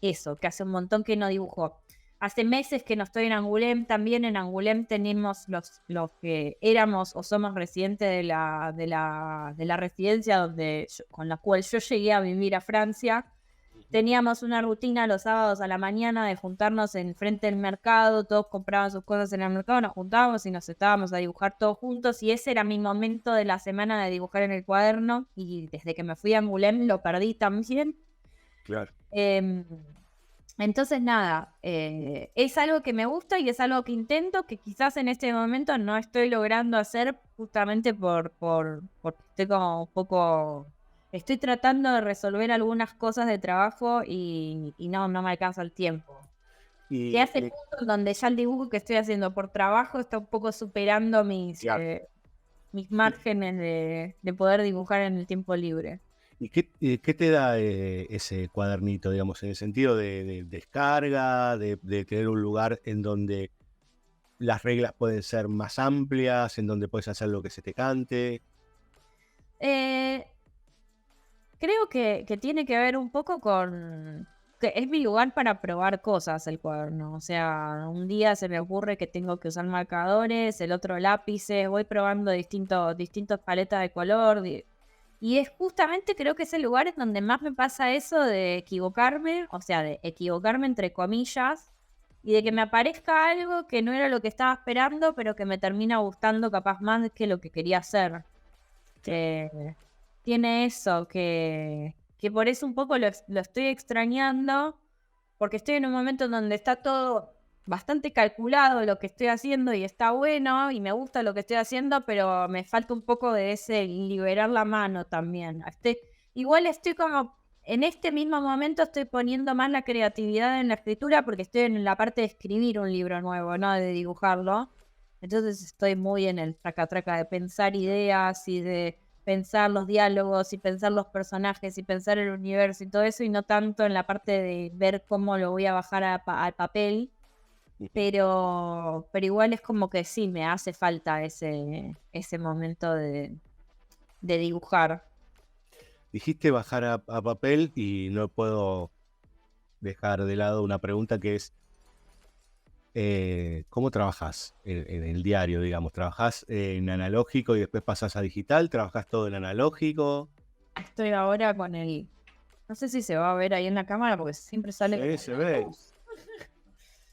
eso, que hace un montón que no dibujo. Hace meses que no estoy en Angoulême, también en Angoulême tenemos los que éramos o somos residentes de la residencia con la cual yo llegué a vivir a Francia. Teníamos una rutina los sábados a la mañana de juntarnos en frente del mercado, todos compraban sus cosas en el mercado, nos juntábamos y nos sentábamos a dibujar todos juntos y ese era mi momento de la semana de dibujar en el cuaderno y desde que me fui a Angoulême lo perdí también. Claro. Em, entonces, nada, es algo que me gusta y es algo que intento, que quizás en este momento no estoy logrando hacer justamente porque estoy como un poco... Estoy tratando de resolver algunas cosas de trabajo y no me alcanza el tiempo. Que Y, hace punto en donde ya el dibujo que estoy haciendo por trabajo está un poco superando claro. mis márgenes de poder dibujar en el tiempo libre. ¿Y qué te da ese cuadernito, digamos, en el sentido de descarga, de tener un lugar en donde las reglas pueden ser más amplias, en donde puedes hacer lo que se te cante? Eh, Creo que tiene que ver un poco con que es mi lugar para probar cosas el cuaderno. O sea, un día se me ocurre que tengo que usar marcadores, el otro lápices, voy probando distintos paletas de color. Y es justamente creo que es el lugar en donde más me pasa eso de equivocarme, o sea, de equivocarme entre comillas, y de que me aparezca algo que no era lo que estaba esperando, pero que me termina gustando capaz más que lo que quería hacer. Eh, Tiene eso, que por eso un poco lo estoy extrañando, porque estoy en un momento en donde está todo bastante calculado lo que estoy haciendo y está bueno y me gusta lo que estoy haciendo, pero me falta un poco de ese liberar la mano también. Igual estoy como, en este mismo momento estoy poniendo más la creatividad en la escritura porque estoy en la parte de escribir un libro nuevo, no de dibujarlo. Entonces estoy muy en el traca-traca de pensar ideas y de pensar los diálogos y pensar los personajes y pensar el universo y todo eso y no tanto en la parte de ver cómo lo voy a bajar al papel, pero igual es como que sí, me hace falta ese momento de dibujar. Dijiste bajar a papel y no puedo dejar de lado una pregunta que es, ¿cómo trabajas en el diario, digamos? ¿Trabajás en analógico y después pasás a digital? ¿Trabajás todo en analógico? Estoy ahora con no sé si se va a ver ahí en la cámara porque siempre sale Sí, como se la ve. luz.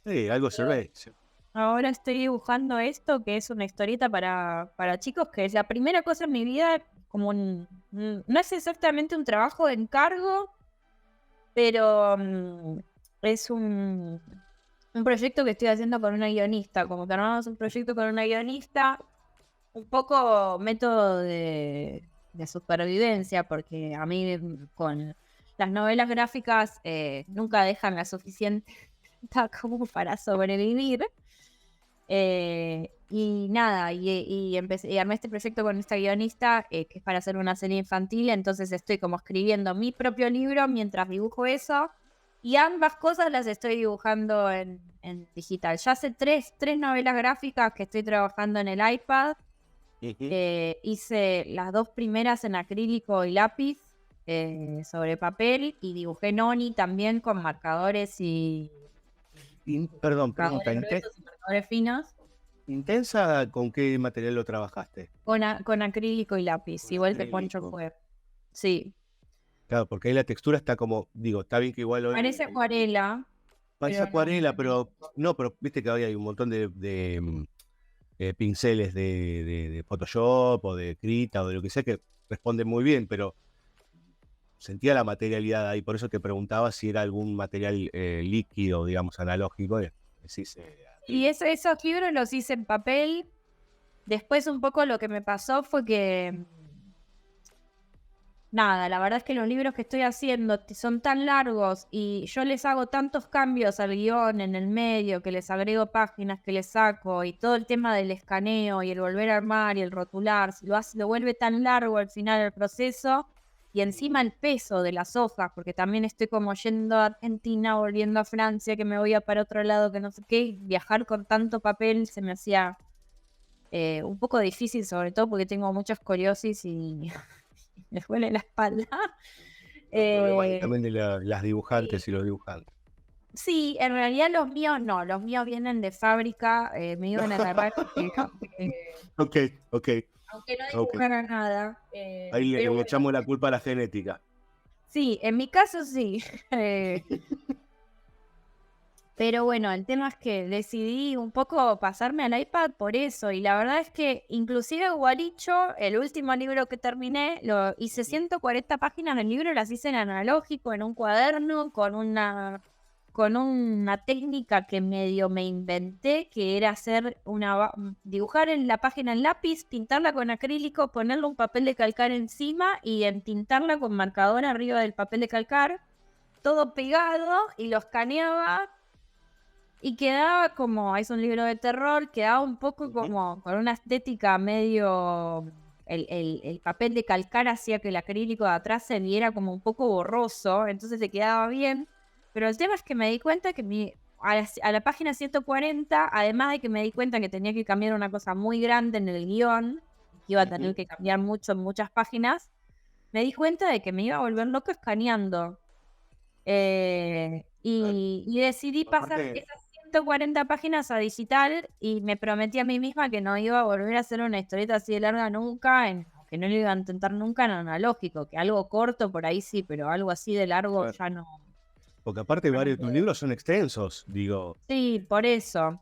Sí, algo se ve. Sí. Ahora estoy dibujando esto, que es una historieta para chicos, que es la primera cosa en mi vida, como no es exactamente un trabajo de encargo, pero es un proyecto que estoy haciendo con una guionista, como que armamos un proyecto con una guionista, un poco método de supervivencia, porque a mí con las novelas gráficas nunca dejan la suficiente como para sobrevivir. Y nada, y armé este proyecto con esta guionista que es para hacer una serie infantil, entonces estoy como escribiendo mi propio libro mientras dibujo eso, y ambas cosas las estoy dibujando en digital. Ya hace tres novelas gráficas que estoy trabajando en el iPad. Hice las dos primeras en acrílico y lápiz sobre papel, y dibujé Noni también con marcadores y Perdón, pregunta, marcadores gruesos y marcadores finos. ¿intensa con qué material lo trabajaste? Con acrílico y lápiz, Con igual que Poncho acrílico. fue. Sí, Claro, porque ahí la textura está como, digo, está bien que igual parece hoy acuarela, parece pero no. acuarela, pero no, pero viste que hoy hay un montón de pinceles de Photoshop o de Krita o de lo que sea que responden muy bien, pero sentía la materialidad ahí, por eso te preguntaba si era algún material líquido, digamos, analógico. Decís, Y esos libros los hice en papel. Después un poco lo que me pasó fue que nada, la verdad es que los libros que estoy haciendo son tan largos y yo les hago tantos cambios al guión en el medio, que les agrego páginas, que les saco, y todo el tema del escaneo y el volver a armar y el rotular, lo vuelve tan largo al final el proceso, y encima el peso de las hojas, porque también estoy como yendo a Argentina, volviendo a Francia, que me voy a para otro lado, que no sé qué, viajar con tanto papel se me hacía un poco difícil, sobre todo porque tengo mucha escoliosis y me duele la espalda. los problemas ahí Eh, también de las dibujantes y los dibujantes. sí, en realidad los míos no, los míos vienen de fábrica, me iban a agarrar Ok, ok, aunque no ok. dibujara nada, Ahí pero le bueno, echamos la culpa a la genética. sí, en mi caso sí. eh, Pero bueno, el tema es que decidí un poco pasarme al iPad por eso, y la verdad es que inclusive Gualicho, el último libro que terminé, lo hice 140 páginas del libro, las hice en analógico, en un cuaderno, con una técnica que medio me inventé, que era dibujar en la página en lápiz, pintarla con acrílico, ponerle un papel de calcar encima y entintarla con marcador arriba del papel de calcar, todo pegado, y lo escaneaba. Y quedaba como, es un libro de terror, quedaba un poco como con una estética medio. El papel de calcar hacía que el acrílico de atrás se viera como un poco borroso, entonces se quedaba bien. Pero el tema es que me di cuenta que a la página 140, además de que me di cuenta que tenía que cambiar una cosa muy grande en el guión, que iba a tener que cambiar mucho en muchas páginas, me di cuenta de que me iba a volver loco escaneando. Y decidí pasar Aparte, esas 140 páginas a digital, y me prometí a mí misma que no iba a volver a hacer una historieta así de larga nunca, que no lo iba a intentar nunca en analógico, que algo corto por ahí sí, pero algo así de largo claro, ya no, porque aparte ya no varios de tus puedo. libros son extensos, digo. Sí, por eso.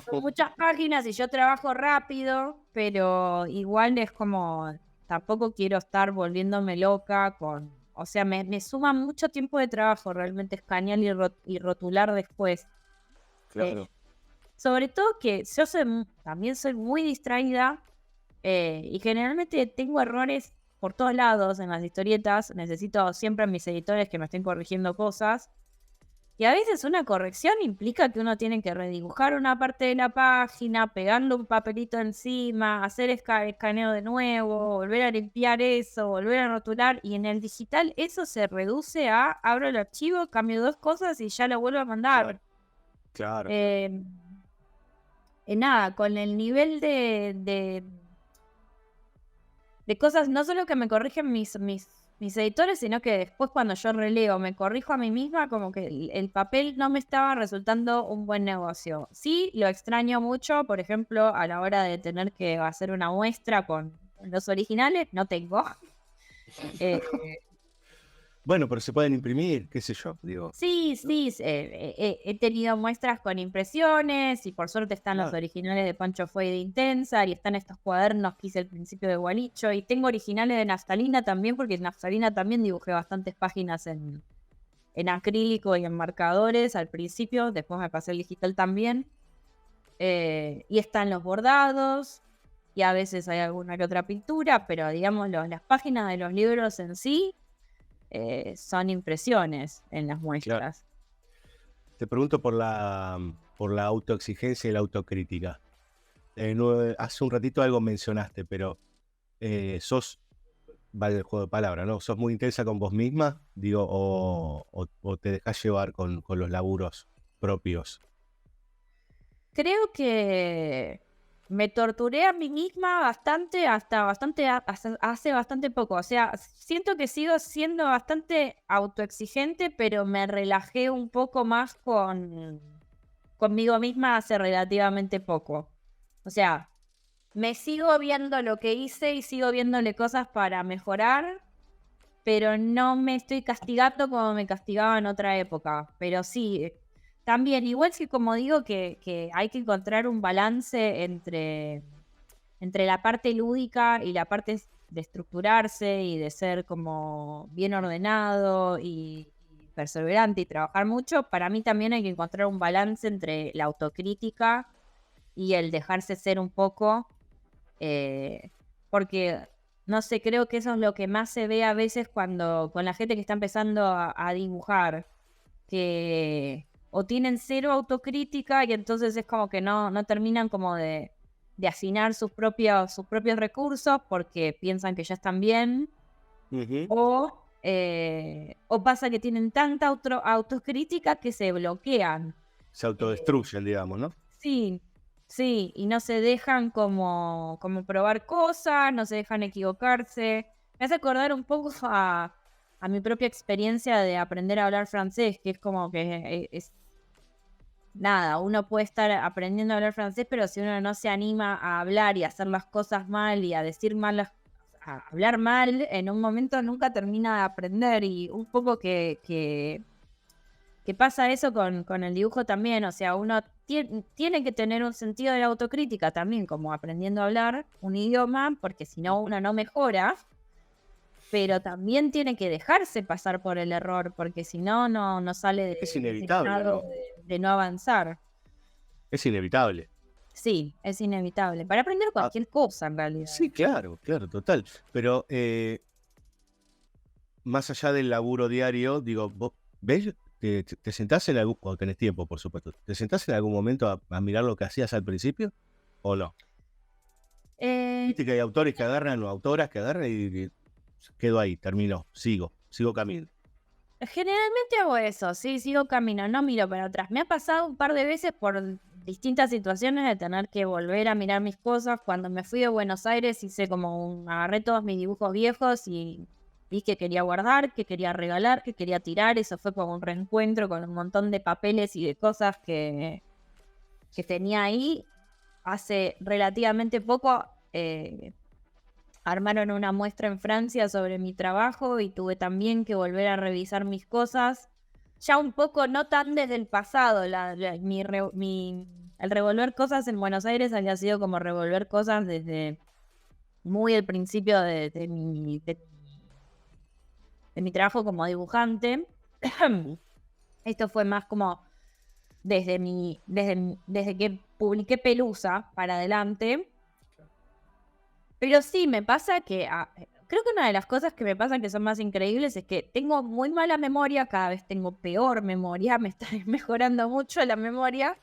Son muchas páginas y yo trabajo rápido, pero igual es como, tampoco quiero estar volviéndome loca o sea, me suma mucho tiempo de trabajo realmente escanear y rotular después. Eh, Claro, Sobre todo que yo también soy muy distraída, y generalmente tengo errores por todos lados en las historietas. Necesito siempre a mis editores que me estén corrigiendo cosas. Y a veces una corrección implica que uno tiene que redibujar una parte de la página, pegarle un papelito encima, hacer escaneo de nuevo, volver a limpiar eso, volver a rotular. Y en el digital eso se reduce a abro el archivo, cambio dos cosas y ya lo vuelvo a mandar. claro, claro. Eh, Nada, con el nivel de cosas, no solo que me corrigen mis editores, sino que después cuando yo releo, me corrijo a mí misma, como que el papel no me estaba resultando un buen negocio. Sí, lo extraño mucho, por ejemplo, a la hora de tener que hacer una muestra con los originales, no tengo. Eh, Bueno, pero se pueden imprimir, qué sé yo, digo. Sí, sí, he tenido muestras con impresiones y por suerte están los Claro. originales de Pancho Fue de Intensa y están estos cuadernos que hice al principio de Gualicho y tengo originales de Naftalina también porque en Naftalina también dibujé bastantes páginas en acrílico y en marcadores al principio, después me pasé al digital también. Y están los bordados y a veces hay alguna que otra pintura, pero digamos las páginas de los libros en sí son impresiones en las Claro. muestras. Te pregunto por la autoexigencia y la autocrítica. Hace un ratito algo mencionaste, pero sos, vale el juego de palabras, ¿no? ¿Sos muy intensa con vos misma? Digo, o te dejás llevar con los laburos propios. Creo que me torturé a mí misma bastante hasta hace bastante poco. O sea, siento que sigo siendo bastante autoexigente, pero me relajé un poco más conmigo misma hace relativamente poco. O sea, me sigo viendo lo que hice y sigo viéndole cosas para mejorar, pero no me estoy castigando como me castigaba en otra época. Pero sí, también, igual que como digo que hay que encontrar un balance entre la parte lúdica y la parte de estructurarse y de ser como bien ordenado y perseverante y trabajar mucho. Para mí también hay que encontrar un balance entre la autocrítica y el dejarse ser un poco, porque no sé, creo que eso es lo que más se ve a veces cuando con la gente que está empezando a dibujar, que o tienen cero autocrítica y entonces es como que no terminan como de afinar sus propios recursos porque piensan que ya están bien, o pasa que tienen tanta autocrítica que se bloquean. Se autodestruyen, digamos, ¿no? Sí, sí, y no se dejan como probar cosas, no se dejan equivocarse. Me hace acordar un poco a mi propia experiencia de aprender a hablar francés, que es como que es nada, uno puede estar aprendiendo a hablar francés, pero si uno no se anima a hablar y a hacer las cosas mal y a decir mal, a hablar mal, en un momento nunca termina de aprender y un poco que pasa eso con el dibujo también, o sea, uno tiene que tener un sentido de autocrítica también, como aprendiendo a hablar un idioma, porque si no uno no mejora, pero también tiene que dejarse pasar por el error, porque si no, no sale Es de ese inevitable, estado ¿no? de no avanzar. Es inevitable. Sí, es inevitable. Para aprender Ah, cualquier cosa, en realidad. sí, claro, claro, total. Pero más allá del laburo diario, digo, vos ves, te sentás en algún, cuando tenés tiempo, por supuesto, ¿te sentás en algún momento a mirar lo que hacías al principio? ¿O no? Eh, Viste que hay autores que agarran o autoras que agarran y quedo ahí, terminó, sigo camino. Generalmente hago eso, sí, sigo camino, no miro para atrás. Me ha pasado un par de veces por distintas situaciones de tener que volver a mirar mis cosas. Cuando me fui de Buenos Aires agarré todos mis dibujos viejos y vi que quería guardar, que quería regalar, que quería tirar. Eso fue como un reencuentro con un montón de papeles y de cosas que tenía ahí. Hace relativamente poco armaron una muestra en Francia sobre mi trabajo y tuve también que volver a revisar mis cosas. Ya un poco, no tan desde el pasado, el revolver cosas en Buenos Aires había sido como revolver cosas desde muy el principio de mi trabajo como dibujante. Esto fue más como desde que publiqué Pelusa para adelante. Pero sí, me pasa que creo que una de las cosas que me pasan que son más increíbles es que tengo muy mala memoria, cada vez tengo peor memoria, me está mejorando mucho la memoria.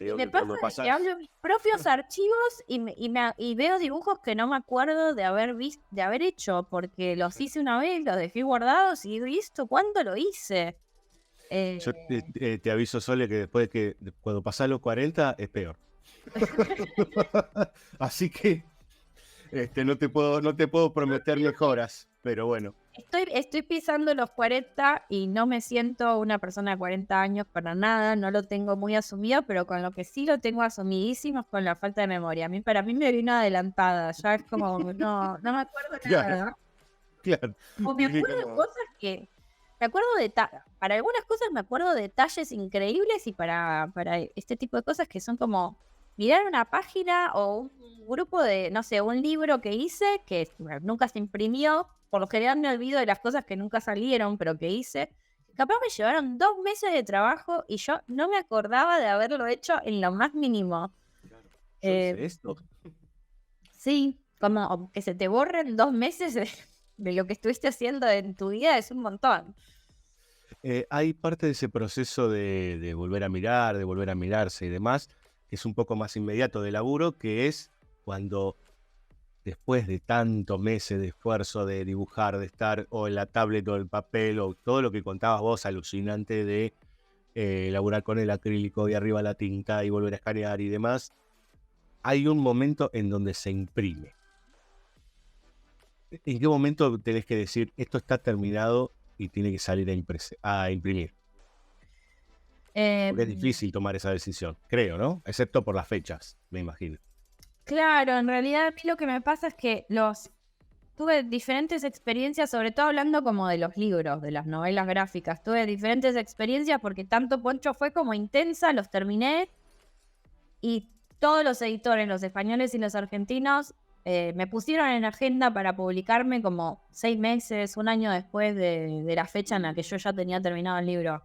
Y me pasa que hablo mis propios archivos y veo dibujos que no me acuerdo de haber hecho, porque los hice una vez, los dejé guardados y he visto cuándo lo hice. Yo te aviso, Sole, que después cuando pasás los 40 es peor. Así que no te puedo prometer mejoras, pero bueno. Estoy pisando los 40 y no me siento una persona de 40 años para nada, no lo tengo muy asumido, pero con lo que sí lo tengo asumidísimo es con la falta de memoria. Para mí me vino adelantada, ya es como, no me acuerdo Claro. nada. Claro. O me acuerdo de cosas que... Me acuerdo para algunas cosas me acuerdo de detalles increíbles y para este tipo de cosas que son como mirar una página o un grupo de, no sé, un libro que hice que nunca se imprimió. Por lo general me olvido de las cosas que nunca salieron, pero que hice. Capaz me llevaron 2 meses de trabajo y yo no me acordaba de haberlo hecho en lo más mínimo. Claro. Yo Eh, hice esto. sí, como que se te borren 2 meses de lo que estuviste haciendo en tu vida es un montón. Hay parte de ese proceso de volver a mirar, de volver a mirarse y demás, que es un poco más inmediato de laburo, que es cuando después de tantos meses de esfuerzo de dibujar, de estar o en la tablet o el papel o todo lo que contabas vos, alucinante de laburar con el acrílico y arriba la tinta y volver a escanear y demás, hay un momento en donde se imprime. ¿En qué momento tenés que decir esto está terminado y tiene que salir a imprimir? Porque es difícil tomar esa decisión, creo, ¿no? Excepto por las fechas, me imagino. Claro, en realidad a mí lo que me pasa es que tuve diferentes experiencias, sobre todo hablando como de los libros, de las novelas gráficas. Tuve diferentes experiencias porque tanto Poncho fue como intensa, los terminé y todos los editores, los españoles y los argentinos, me pusieron en agenda para publicarme como 6 meses, un año después de la fecha en la que yo ya tenía terminado el libro.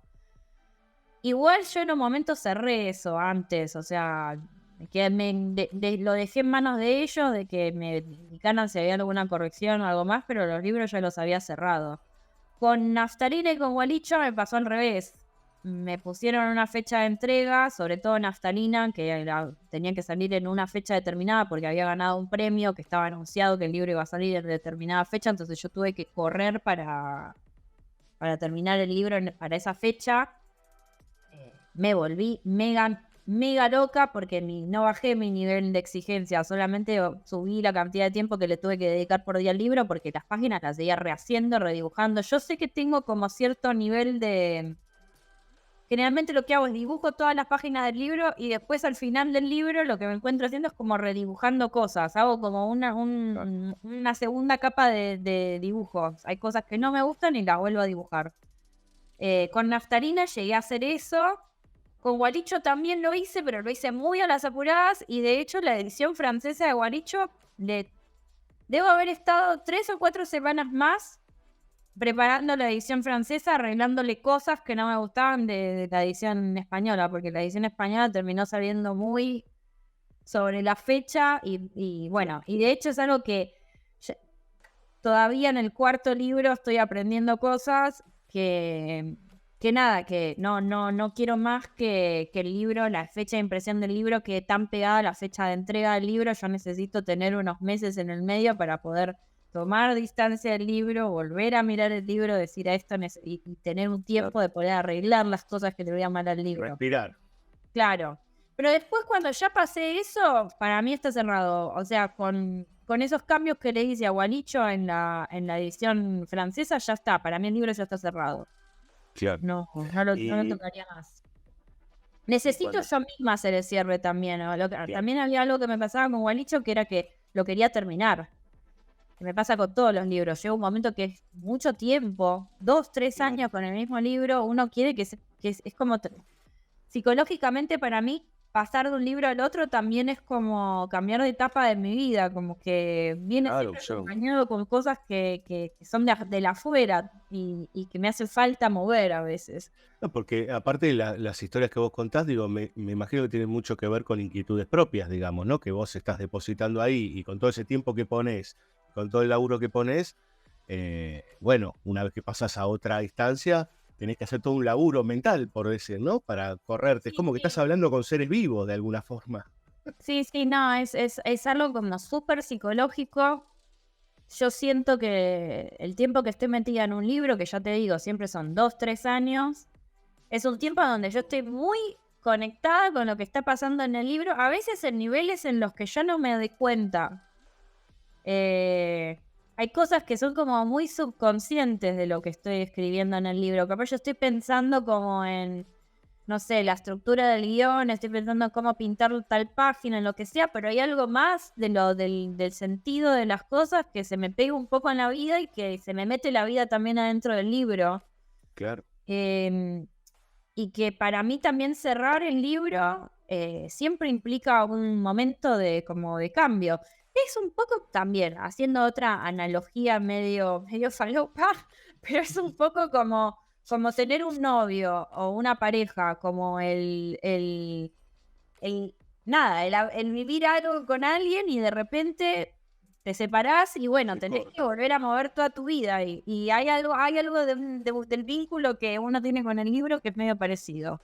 Igual yo en un momento cerré eso antes, o sea, que lo dejé en manos de ellos, de que me indicaran si había alguna corrección o algo más, pero los libros ya los había cerrado. Con Naftalina y con Gualicho me pasó al revés. Me pusieron una fecha de entrega, sobre todo Naftalina, que tenía que salir en una fecha determinada porque había ganado un premio, que estaba anunciado que el libro iba a salir en determinada fecha, entonces yo tuve que correr para terminar el libro para esa fecha. Me volví mega loca porque no bajé mi nivel de exigencia, solamente subí la cantidad de tiempo que le tuve que dedicar por día al libro porque las páginas las seguía rehaciendo, redibujando. Yo sé que tengo como cierto nivel de... Generalmente lo que hago es dibujo todas las páginas del libro y después al final del libro lo que me encuentro haciendo es como redibujando cosas. Hago como una segunda capa de dibujos. Hay cosas que no me gustan y las vuelvo a dibujar. Con Naftalina llegué a hacer eso. Con Gualicho también lo hice, pero lo hice muy a las apuradas y de hecho la edición francesa de Gualicho debo haber estado 3 o 4 semanas más preparando la edición francesa, arreglándole cosas que no me gustaban de la edición española, porque la edición española terminó saliendo muy sobre la fecha y bueno, y de hecho es algo que todavía en el cuarto libro estoy aprendiendo cosas que nada, que no quiero más que el libro, la fecha de impresión del libro quede tan pegada a la fecha de entrega del libro. Yo necesito tener unos meses en el medio para poder tomar distancia del libro, volver a mirar el libro, decir a esto y tener un tiempo de poder arreglar las cosas que le voy a mal al libro. Respirar. Claro. Pero después cuando ya pasé eso, para mí está cerrado. O sea, con esos cambios que le hice a Gualicho en la edición francesa, ya está. Para mí el libro ya está cerrado. Claro. No lo tocaría más. Necesito yo misma hacer el cierre también. ¿No? También había algo que me pasaba con Gualicho, que era que lo quería terminar. Que me pasa con todos los libros. Llega un momento que es mucho tiempo, 2, 3 años con el mismo libro. Uno quiere que es como... Psicológicamente para mí, pasar de un libro al otro también es como cambiar de etapa de mi vida, como que viene siempre acompañado con cosas que son de la afuera y que me hace falta mover a veces. No, porque aparte de las historias que vos contás, digo, me imagino que tienen mucho que ver con inquietudes propias, digamos, ¿no? Que vos estás depositando ahí y con todo ese tiempo que pones, con todo el laburo que pones, bueno, una vez que pasas a otra instancia, tenés que hacer todo un laburo mental, por decir, ¿no? Para correrte. Sí, es como que estás hablando con seres vivos de alguna forma. Sí, no, es algo como súper psicológico. Yo siento que el tiempo que estoy metida en un libro, que ya te digo, siempre son 2, 3 años, es un tiempo donde yo estoy muy conectada con lo que está pasando en el libro, a veces en niveles en los que yo no me doy cuenta. Hay cosas que son como muy subconscientes de lo que estoy escribiendo en el libro. Capaz yo estoy pensando como en no sé, la estructura del guión, estoy pensando en cómo pintar tal página, en lo que sea, pero hay algo más del sentido de las cosas que se me pega un poco en la vida y que se me mete la vida también adentro del libro. Claro. Y que para mí también cerrar el libro siempre implica un momento como de cambio. Es un poco también, haciendo otra analogía medio falopa, pero es un poco como tener un novio o una pareja, como el nada, el vivir algo con alguien y de repente te separás y bueno, tenés que volver a mover toda tu vida. Y hay algo del vínculo que uno tiene con el libro que es medio parecido.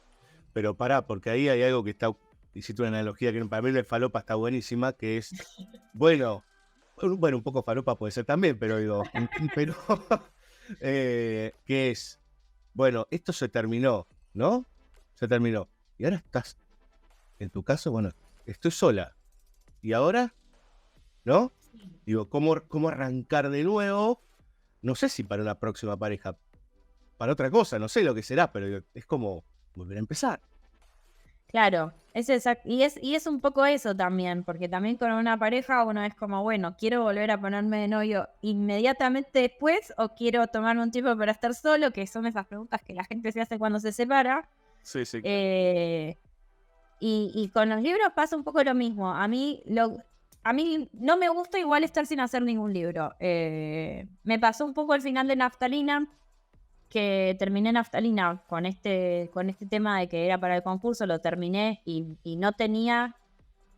Pero pará, porque ahí hay algo que está, hiciste una analogía que para mí de falopa está buenísima, que es, bueno, un poco falopa puede ser también, pero digo, pero, que es, bueno, esto se terminó, ¿no? Se terminó. Y ahora estás, en tu caso, bueno, estoy sola. ¿Y ahora? ¿No? Digo, ¿cómo arrancar de nuevo? No sé si para una próxima pareja, para otra cosa, no sé lo que será, pero digo, es como volver a empezar. Claro, y es un poco eso también, porque también con una pareja uno es como, bueno, quiero volver a ponerme de novio inmediatamente después o quiero tomarme un tiempo para estar solo, que son esas preguntas que la gente se hace cuando se separa. Sí, sí. Y con los libros pasa un poco lo mismo. A mí no me gusta igual estar sin hacer ningún libro. Me pasó un poco al final de Naftalina, que terminé Naftalina con este tema de que era para el concurso, lo terminé y no tenía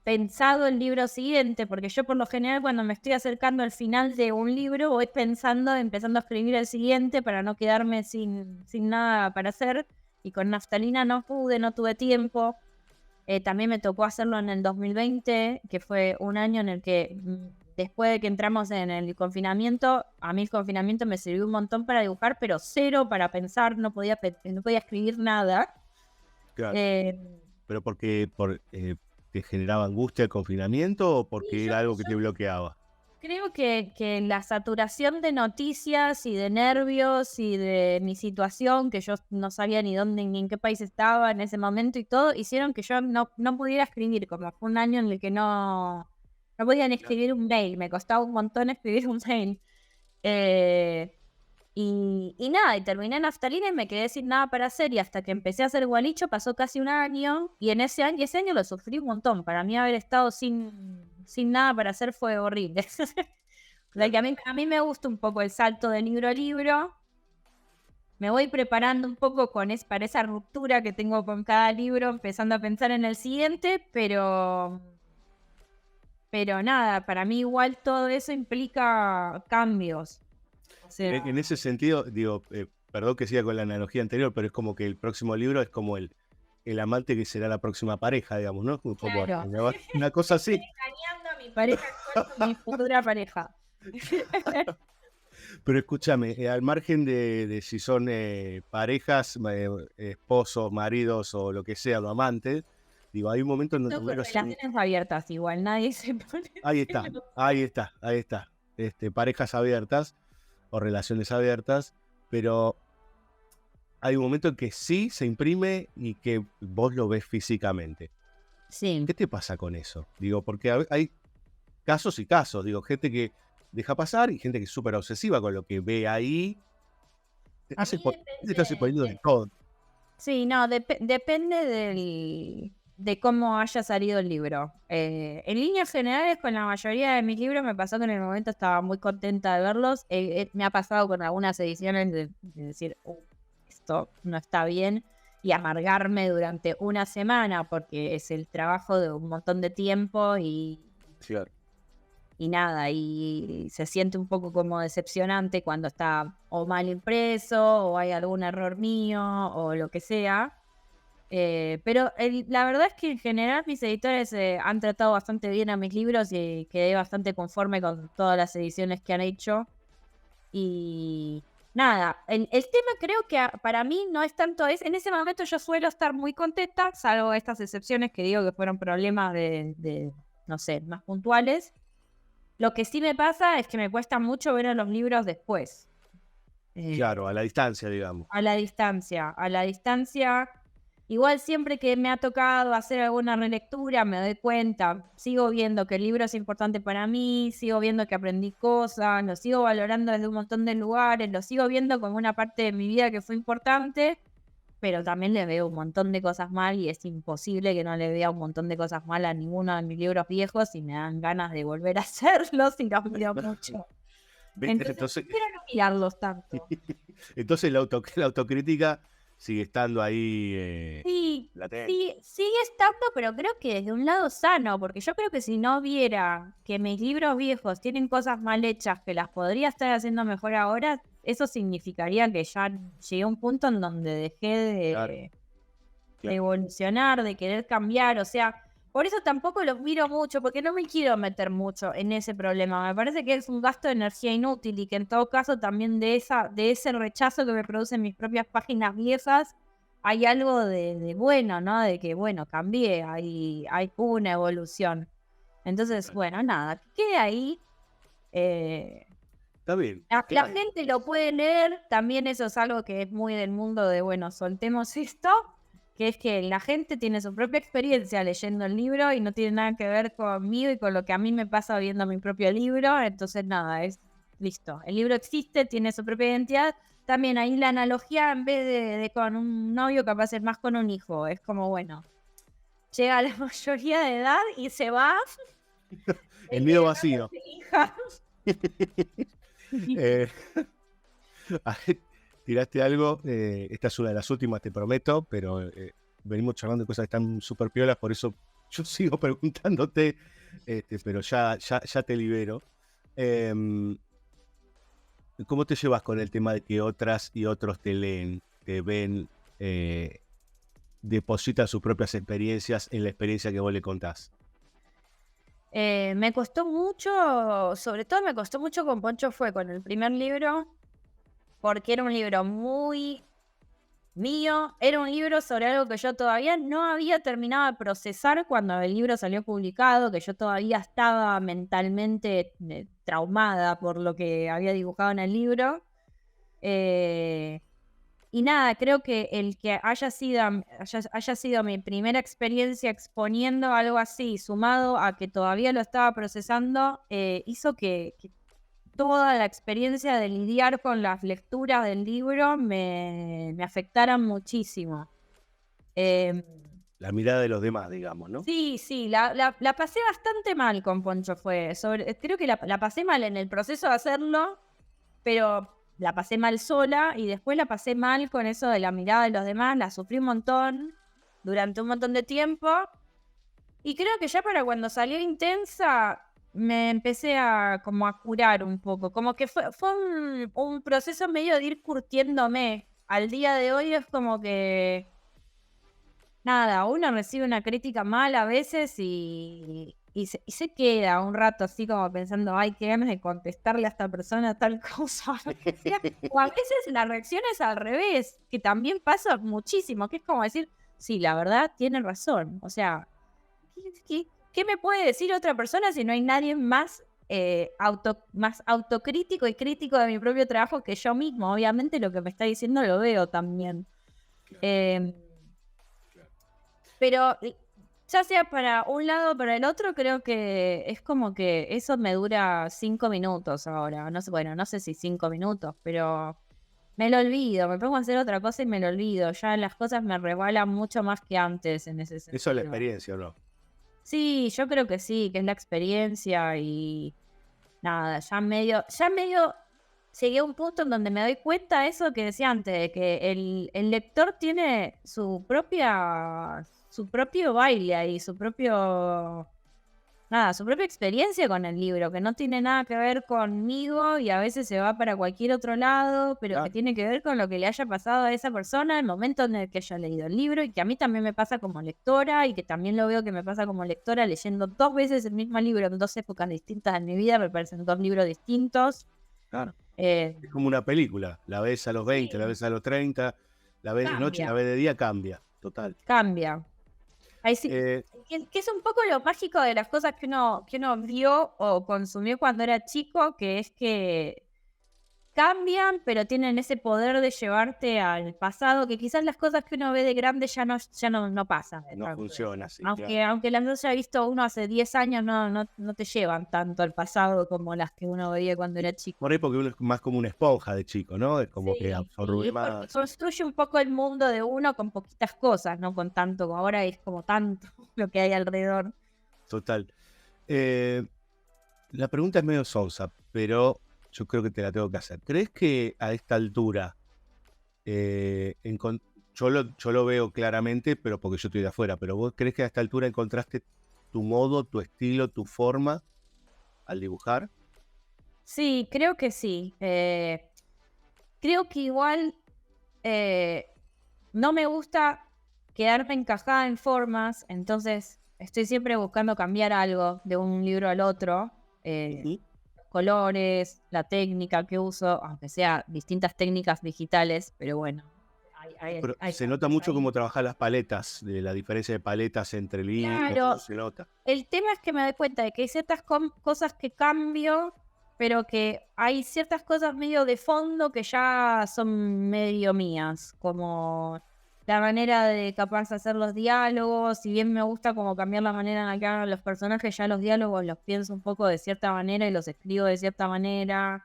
pensado el libro siguiente, porque yo por lo general cuando me estoy acercando al final de un libro voy empezando a escribir el siguiente para no quedarme sin nada para hacer, y con Naftalina no pude, no tuve tiempo. También me tocó hacerlo en el 2020, que fue un año en el que después de que entramos en el confinamiento, a mí el confinamiento me sirvió un montón para dibujar, pero cero para pensar, no podía escribir nada. Claro. ¿Pero porque te generaba angustia el confinamiento o porque era algo que te bloqueaba? Creo que la saturación de noticias y de nervios y de mi situación, que yo no sabía ni dónde ni en qué país estaba en ese momento y todo, hicieron que yo no pudiera escribir, como fue un año en el que no podía ni escribir un mail, me costaba un montón escribir un mail. Y nada, y terminé Naftalina y me quedé sin nada para hacer, y hasta que empecé a hacer Gualicho pasó casi un año, y ese año lo sufrí un montón. Para mí haber estado sin nada para hacer fue horrible. A mí me gusta un poco el salto de libro a libro. Me voy preparando un poco para esa ruptura que tengo con cada libro, empezando a pensar en el siguiente, pero nada, para mí igual todo eso implica cambios. O sea, En ese sentido, digo, perdón que siga con la analogía anterior, pero es como que el próximo libro es como el amante que será la próxima pareja, digamos, ¿no? Como claro. una cosa así. Estoy engañando a mi pareja actual con mi futura pareja. Pero escúchame, al margen de si son parejas, esposos, maridos o lo que sea, o amantes, digo, hay un momento en donde... Relaciones abiertas igual, nadie se pone... Ahí está. Parejas abiertas o relaciones abiertas, pero hay un momento en que sí se imprime y que vos lo ves físicamente. Sí. ¿Qué te pasa con eso? Digo, porque hay casos y casos, digo, gente que deja pasar y gente que es súper obsesiva con lo que ve ahí. Te estás poniendo de todo. Sí, no, depende de cómo haya salido el libro. En líneas generales, con la mayoría de mis libros me pasó que en el momento estaba muy contenta de verlos. Me ha pasado con algunas ediciones de decir, esto no está bien, y amargarme durante una semana porque es el trabajo de un montón de tiempo Claro. y nada, y se siente un poco como decepcionante cuando está o mal impreso o hay algún error mío o lo que sea. Pero la verdad es que en general mis editores han tratado bastante bien a mis libros y quedé bastante conforme con todas las ediciones que han hecho. Y nada, el tema creo que para mí no es tanto en ese momento yo suelo estar muy contenta, salvo estas excepciones que digo que fueron problemas de no sé, más puntuales. Lo que sí me pasa es que me cuesta mucho ver a los libros después. Claro, a la distancia, digamos. A la distancia. Igual siempre que me ha tocado hacer alguna relectura me doy cuenta, sigo viendo que el libro es importante para mí, sigo viendo que aprendí cosas, lo sigo valorando desde un montón de lugares, lo sigo viendo como una parte de mi vida que fue importante, pero también le veo un montón de cosas mal y es imposible que no le vea un montón de cosas mal a ninguno de mis libros viejos y me dan ganas de volver a hacerlos y los miro mucho. Entonces, Entonces, quiero no mirarlos tanto. entonces la autocrítica sigue estando ahí Sí, latente. sí, sigue estando, pero creo que desde un lado sano, porque yo creo que si no viera que mis libros viejos tienen cosas mal hechas que las podría estar haciendo mejor ahora, eso significaría que ya llegué a un punto en donde dejé Claro, de claro. evolucionar, de querer cambiar, o sea, por eso tampoco los miro mucho, porque no me quiero meter mucho en ese problema. Me parece que es un gasto de energía inútil y que en todo caso también de ese rechazo que me producen mis propias páginas viejas, hay algo de bueno, ¿no? De que, bueno, cambié, hay una evolución. Entonces, Claro. bueno, nada, que quede ahí. eh, Está bien. la Claro. gente lo puede leer, también eso es algo que es muy del mundo de, bueno, soltemos esto, que es que la gente tiene su propia experiencia leyendo el libro y no tiene nada que ver conmigo y con lo que a mí me pasa viendo mi propio libro, entonces nada, es listo. El libro existe, tiene su propia identidad. También ahí la analogía, en vez de con un novio, capaz es más con un hijo, es como, bueno, llega a la mayoría de edad y se va, El hay que nido dejarlo a vacío. su hija. Eh, a ver, tiraste algo. Esta es una de las últimas, te prometo, pero venimos charlando de cosas que están súper piolas, por eso yo sigo preguntándote, pero ya te libero. Em, ¿Cómo te llevas con el tema de que otras y otros te leen, te ven, depositan sus propias experiencias en la experiencia que vos le contás? Me costó mucho, sobre todo me costó mucho con Poncho Fue, con el primer libro, porque era un libro muy mío, era un libro sobre algo que yo todavía no había terminado de procesar cuando el libro salió publicado, que yo todavía estaba mentalmente traumada por lo que había dibujado en el libro. Eh, y nada, creo que el que haya sido mi primera experiencia exponiendo algo así, sumado a que todavía lo estaba procesando, hizo que toda la experiencia de lidiar con las lecturas del libro me afectaran muchísimo. Em, La mirada de los demás, digamos, ¿no? sí, sí, la pasé bastante mal con Poncho Fue. Creo que la pasé mal en el proceso de hacerlo, pero la pasé mal sola y después la pasé mal con eso de la mirada de los demás, la sufrí un montón durante un montón de tiempo y creo que ya para cuando salió Intensa me empecé a como a curar un poco, como que fue un proceso medio de ir curtiéndome. Al día de hoy es como que nada, uno recibe una crítica mala a veces y se queda un rato así como pensando, ay, qué ganas de contestarle a esta persona tal cosa. O a veces la reacción es al revés, que también pasa muchísimo, que es como decir, sí, la verdad, tiene razón. O sea, ¿qué me puede decir otra persona si no hay nadie más, más autocrítico y crítico de mi propio trabajo que yo mismo? Obviamente lo que me está diciendo lo veo también. Claro, Em, claro. Pero ya sea para un lado o para el otro, creo que es como que eso me dura 5 minutos ahora. No sé, bueno, no sé si 5 minutos, pero me lo olvido. Me pongo a hacer otra cosa y me lo olvido. Ya las cosas me resbalan mucho más que antes en ese Eso es la sentido. experiencia, ¿o no? Sí, yo creo que sí, que es la experiencia y nada, ya medio llegué a un punto en donde me doy cuenta de eso que decía antes, de que el lector tiene su propio baile ahí, su propia experiencia con el libro, que no tiene nada que ver conmigo y a veces se va para cualquier otro lado, pero que Claro, tiene que ver con lo que le haya pasado a esa persona, el momento en el que haya leído el libro y que a mí también me pasa como lectora y que también lo veo que me pasa como lectora leyendo 2 veces el mismo libro en 2 épocas distintas de mi vida, me parecen 2 libros distintos. claro. Eh, Es como una película. La ves a los 20, la sí, ves a los 30, la ves de noche, la cambia, ves de día, cambia. Total. cambia. Ahí sí, Eh, que es un poco lo mágico de las cosas que uno vio o consumió cuando era chico, que es que cambian, pero tienen ese poder de llevarte al pasado, que quizás las cosas que uno ve de grande ya no pasan. No funciona así, Aunque, claro. aunque las haya visto uno hace 10 años, no te llevan tanto al pasado como las que uno veía cuando era chico. Por ahí porque uno es más como una esponja de chico, ¿no? Es como que Sí, absorbe porque más. construye un poco el mundo de uno con poquitas cosas, no con tanto, como ahora es como tanto lo que hay alrededor. Total. Eh, la pregunta es medio sonsa, pero yo creo que te la tengo que hacer. ¿Crees que a esta altura, eh, encon- yo lo veo claramente, pero porque yo estoy de afuera, pero vos crees que a esta altura encontraste tu modo, tu estilo, tu forma al dibujar? Sí, creo que sí. Creo que igual eh, no me gusta quedarme encajada en formas, entonces estoy siempre buscando cambiar algo de un libro al otro. Ujú. Colores, la técnica que uso, aunque sea distintas técnicas digitales, pero bueno, Pero hay se nota cambios mucho ahí. cómo trabajar las paletas, de la diferencia de paletas entre líneas, eso Claro, se nota. el tema es que me doy cuenta de que hay ciertas cosas que cambio, pero que hay ciertas cosas medio de fondo que ya son medio mías, como la manera de capaz hacer los diálogos. Si bien me gusta como cambiar la manera en la que hagan los personajes, ya los diálogos los pienso un poco de cierta manera y los escribo de cierta manera.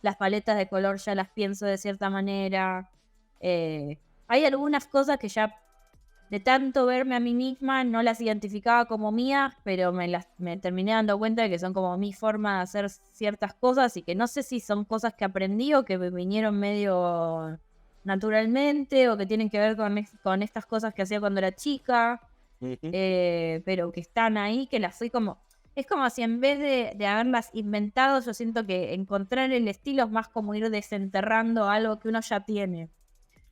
Las paletas de color ya las pienso de cierta manera. Eh, Hay algunas cosas que ya de tanto verme a mí misma, no las identificaba como mías, pero me terminé dando cuenta de que son como mi forma de hacer ciertas cosas y que no sé si son cosas que aprendí o que me vinieron medio naturalmente o que tienen que ver con estas cosas que hacía cuando era chica, Ujú. pero que están ahí, que las fui como... Es como si en vez de haberlas inventado, yo siento que encontrar el estilo es más como ir desenterrando algo que uno ya tiene.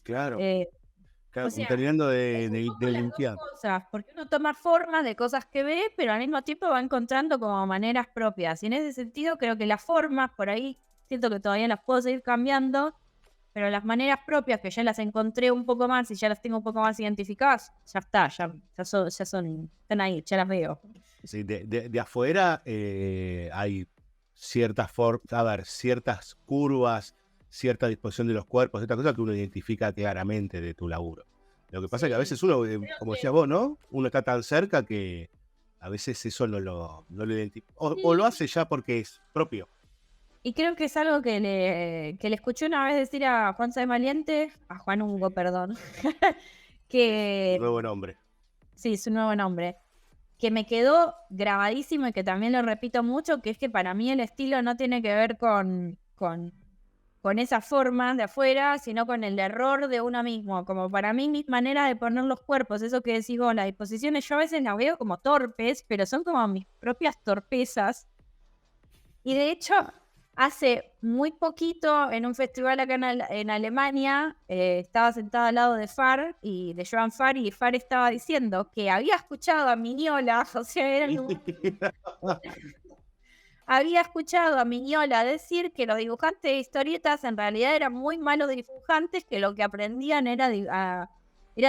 Claro, Eh, o claro, como sea, terminando es un poco de las dos limpiar. cosas, porque uno toma formas de cosas que ve, pero al mismo tiempo va encontrando como maneras propias. Y en ese sentido creo que las formas, por ahí, siento que todavía las puedo seguir cambiando, pero las maneras propias que ya las encontré un poco más y ya las tengo un poco más identificadas, ya está, están ahí, ya las veo. Sí, de afuera hay ciertas a ver, ciertas curvas, cierta disposición de los cuerpos, ciertas cosas que uno identifica claramente de tu laburo. Lo que pasa es que a Sí, veces uno, creo como decías que vos, ¿no? Uno está tan cerca que a veces eso no lo identifica. O lo sí. hace ya porque es propio. Y creo que es algo que le escuché una vez decir a Juan Sáenz Valiente, a Juan Hugo, perdón, que Nuevo nombre. sí, su nuevo nombre, que me quedó grabadísimo y que también lo repito mucho, que es que para mí el estilo no tiene que ver con esa forma de afuera, sino con el error de uno mismo. Como para mí, mis maneras de poner los cuerpos, eso que decís vos, las disposiciones, yo a veces las veo como torpes, pero son como mis propias torpezas. Y de hecho, hace muy poquito, en un festival acá en Alemania, estaba sentada al lado de Far y de Joan Far, y Far estaba diciendo que había escuchado a Miñola, o sea, había escuchado a Miñola decir que los dibujantes de historietas en realidad eran muy malos dibujantes, que lo que aprendían era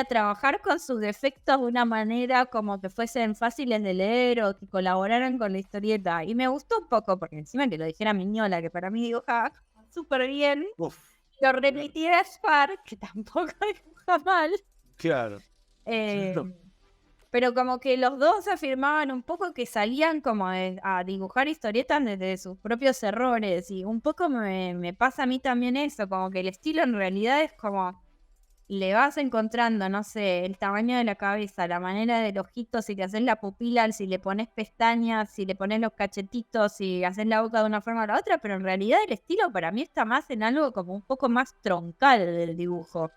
trabajar con sus defectos de una manera como que fuesen fáciles de leer o que colaboraran con la historieta. Y me gustó un poco, porque encima que lo dijera Miñola, que para mí dibujaba súper bien, Uf, lo claro, repitiera Spark, que tampoco dibuja mal. claro, Eh, claro. pero como que los dos afirmaban un poco que salían como a dibujar historietas desde sus propios errores. Y un poco me pasa a mí también eso, como que el estilo en realidad es como le vas encontrando, no sé, el tamaño de la cabeza, la manera del ojito, si le haces la pupila, si le pones pestañas, si le pones los cachetitos, si haces la boca de una forma o la otra, pero en realidad el estilo para mí está más en algo como un poco más troncal del dibujo.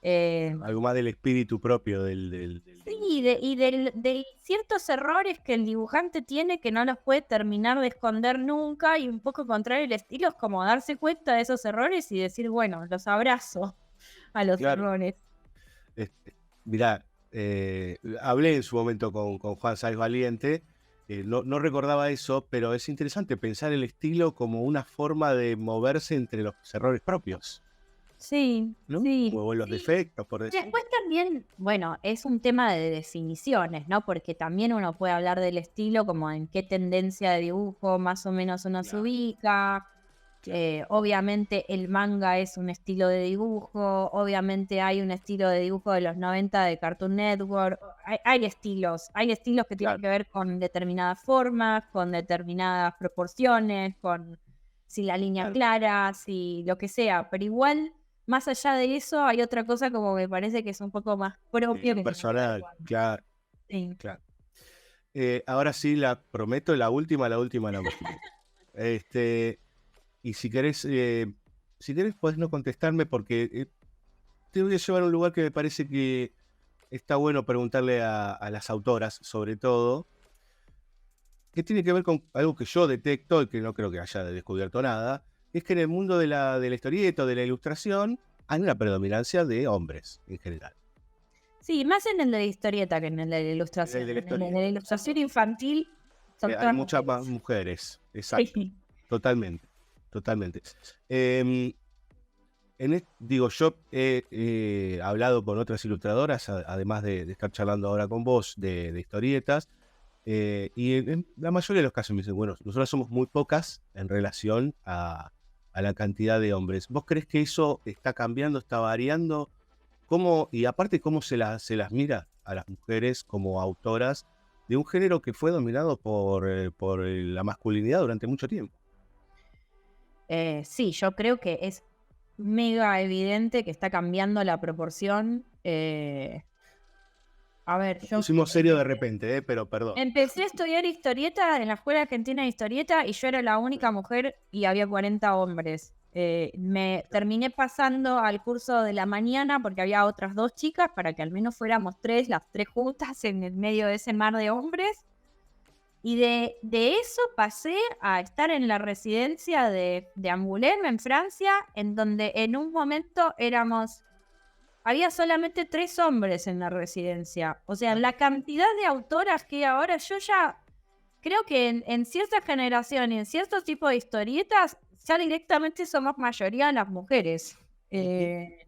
Eh, Algo más del espíritu propio del Sí, dibujo. de ciertos errores que el dibujante tiene que no los puede terminar de esconder nunca, y un poco contrario el estilo es como darse cuenta de esos errores y decir, bueno, los abrazo a los Claro. errores. Mirá, hablé en su momento con Juan Sáenz Valiente, no recordaba eso, pero es interesante pensar el estilo como una forma de moverse entre los errores propios, Sí, ¿no? sí, O los sí. defectos, por decir. Después también, bueno, es un tema de definiciones, ¿no? Porque también uno puede hablar del estilo como en qué tendencia de dibujo más o menos uno se Claro. ubica. Obviamente el manga es un estilo de dibujo, obviamente hay un estilo de dibujo de los 90 de Cartoon Network, hay estilos que tienen Claro. que ver con determinadas formas, con determinadas proporciones, con si la línea Claro. clara, si lo que sea, pero igual, más allá de eso, hay otra cosa como me parece que es un poco más propio que tiene que ver Personal, con... claro, Sí. claro. Ahora sí, prometo, la última. Y si querés podés no contestarme porque te voy a llevar a un lugar que me parece que está bueno preguntarle a las autoras, sobre todo, que tiene que ver con algo que yo detecto y que no creo que haya descubierto nada, es que en el mundo de la historieta o de la ilustración hay una predominancia de hombres en general. Sí, más en el de historieta que en el de la En el ilustración. de la En el de historieta. la ilustración infantil son Hay todas muchas más mujeres. mujeres, exacto, Sí. totalmente, totalmente. Em, Digo, yo he hablado con otras ilustradoras, además de estar charlando ahora con vos de historietas, y en la mayoría de los casos me dicen, bueno, nosotros somos muy pocas en relación a la cantidad de hombres. ¿Vos crees que eso está cambiando, está variando? Y aparte, ¿cómo se las mira a las mujeres como autoras de un género que fue dominado por la masculinidad durante mucho tiempo? Sí, yo creo que es mega evidente que está cambiando la proporción. A ver, Nos yo pusimos serio de repente, pero perdón. empecé a estudiar historieta en la Escuela Argentina de Historieta y yo era la única mujer y había 40 hombres. Me terminé pasando al curso de la mañana porque había otras 2 chicas para que al menos fuéramos las tres juntas en el medio de ese mar de hombres. Y de eso pasé a estar en la residencia de Angoulême, en Francia, en donde en un momento había solamente 3 hombres en la residencia. O sea, la cantidad de autoras que hay ahora, yo ya creo que en cierta generación y en cierto tipo de historietas, ya directamente somos mayoría las mujeres. Ujú. Eh,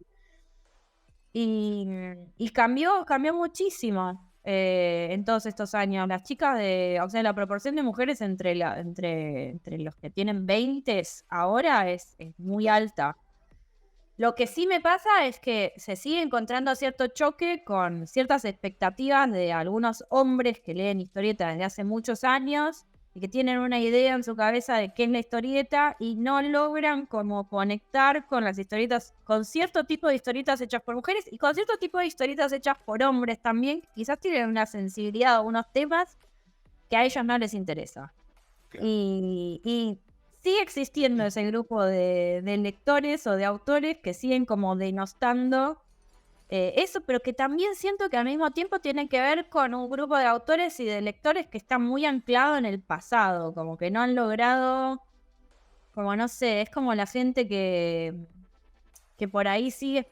y cambió muchísimo en todos estos años. Las chicas o sea, la proporción de mujeres entre los que tienen 20 ahora es muy alta. Lo que sí me pasa es que se sigue encontrando cierto choque con ciertas expectativas de algunos hombres que leen historietas desde hace muchos años y que tienen una idea en su cabeza de qué es la historieta y no logran como conectar con las historietas, con cierto tipo de historietas hechas por mujeres y con cierto tipo de historietas hechas por hombres también, que quizás tienen una sensibilidad o unos temas que a ellos no les interesa. Claro. Y sigue existiendo ese grupo de lectores o de autores que siguen como denostando eso, pero que también siento que al mismo tiempo tienen que ver con un grupo de autores y de lectores que están muy anclados en el pasado, como que no han logrado, como no sé, es como la gente que por ahí sigue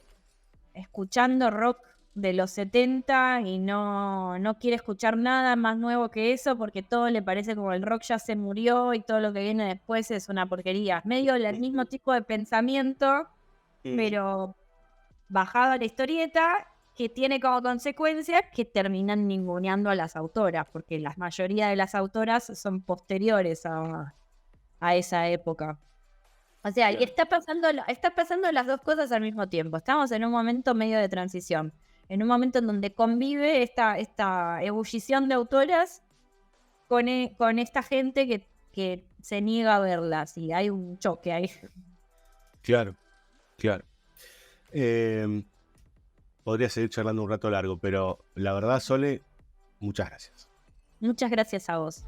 escuchando rock de los 70 y no quiere escuchar nada más nuevo que eso porque todo le parece como el rock ya se murió y todo lo que viene después es una porquería. Es medio el mismo tipo de pensamiento, Ujú. pero bajado a la historieta, que tiene como consecuencia que terminan ninguneando a las autoras, porque la mayoría de las autoras son posteriores a esa época. O sea, y Claro. está pasando las dos cosas al mismo tiempo. Estamos en un momento medio de transición, en un momento en donde convive esta ebullición de autoras con esta gente que se niega a verlas y hay un choque ahí. Claro, claro. Podría seguir charlando un rato largo, pero la verdad, Sole, muchas gracias. Muchas gracias a vos.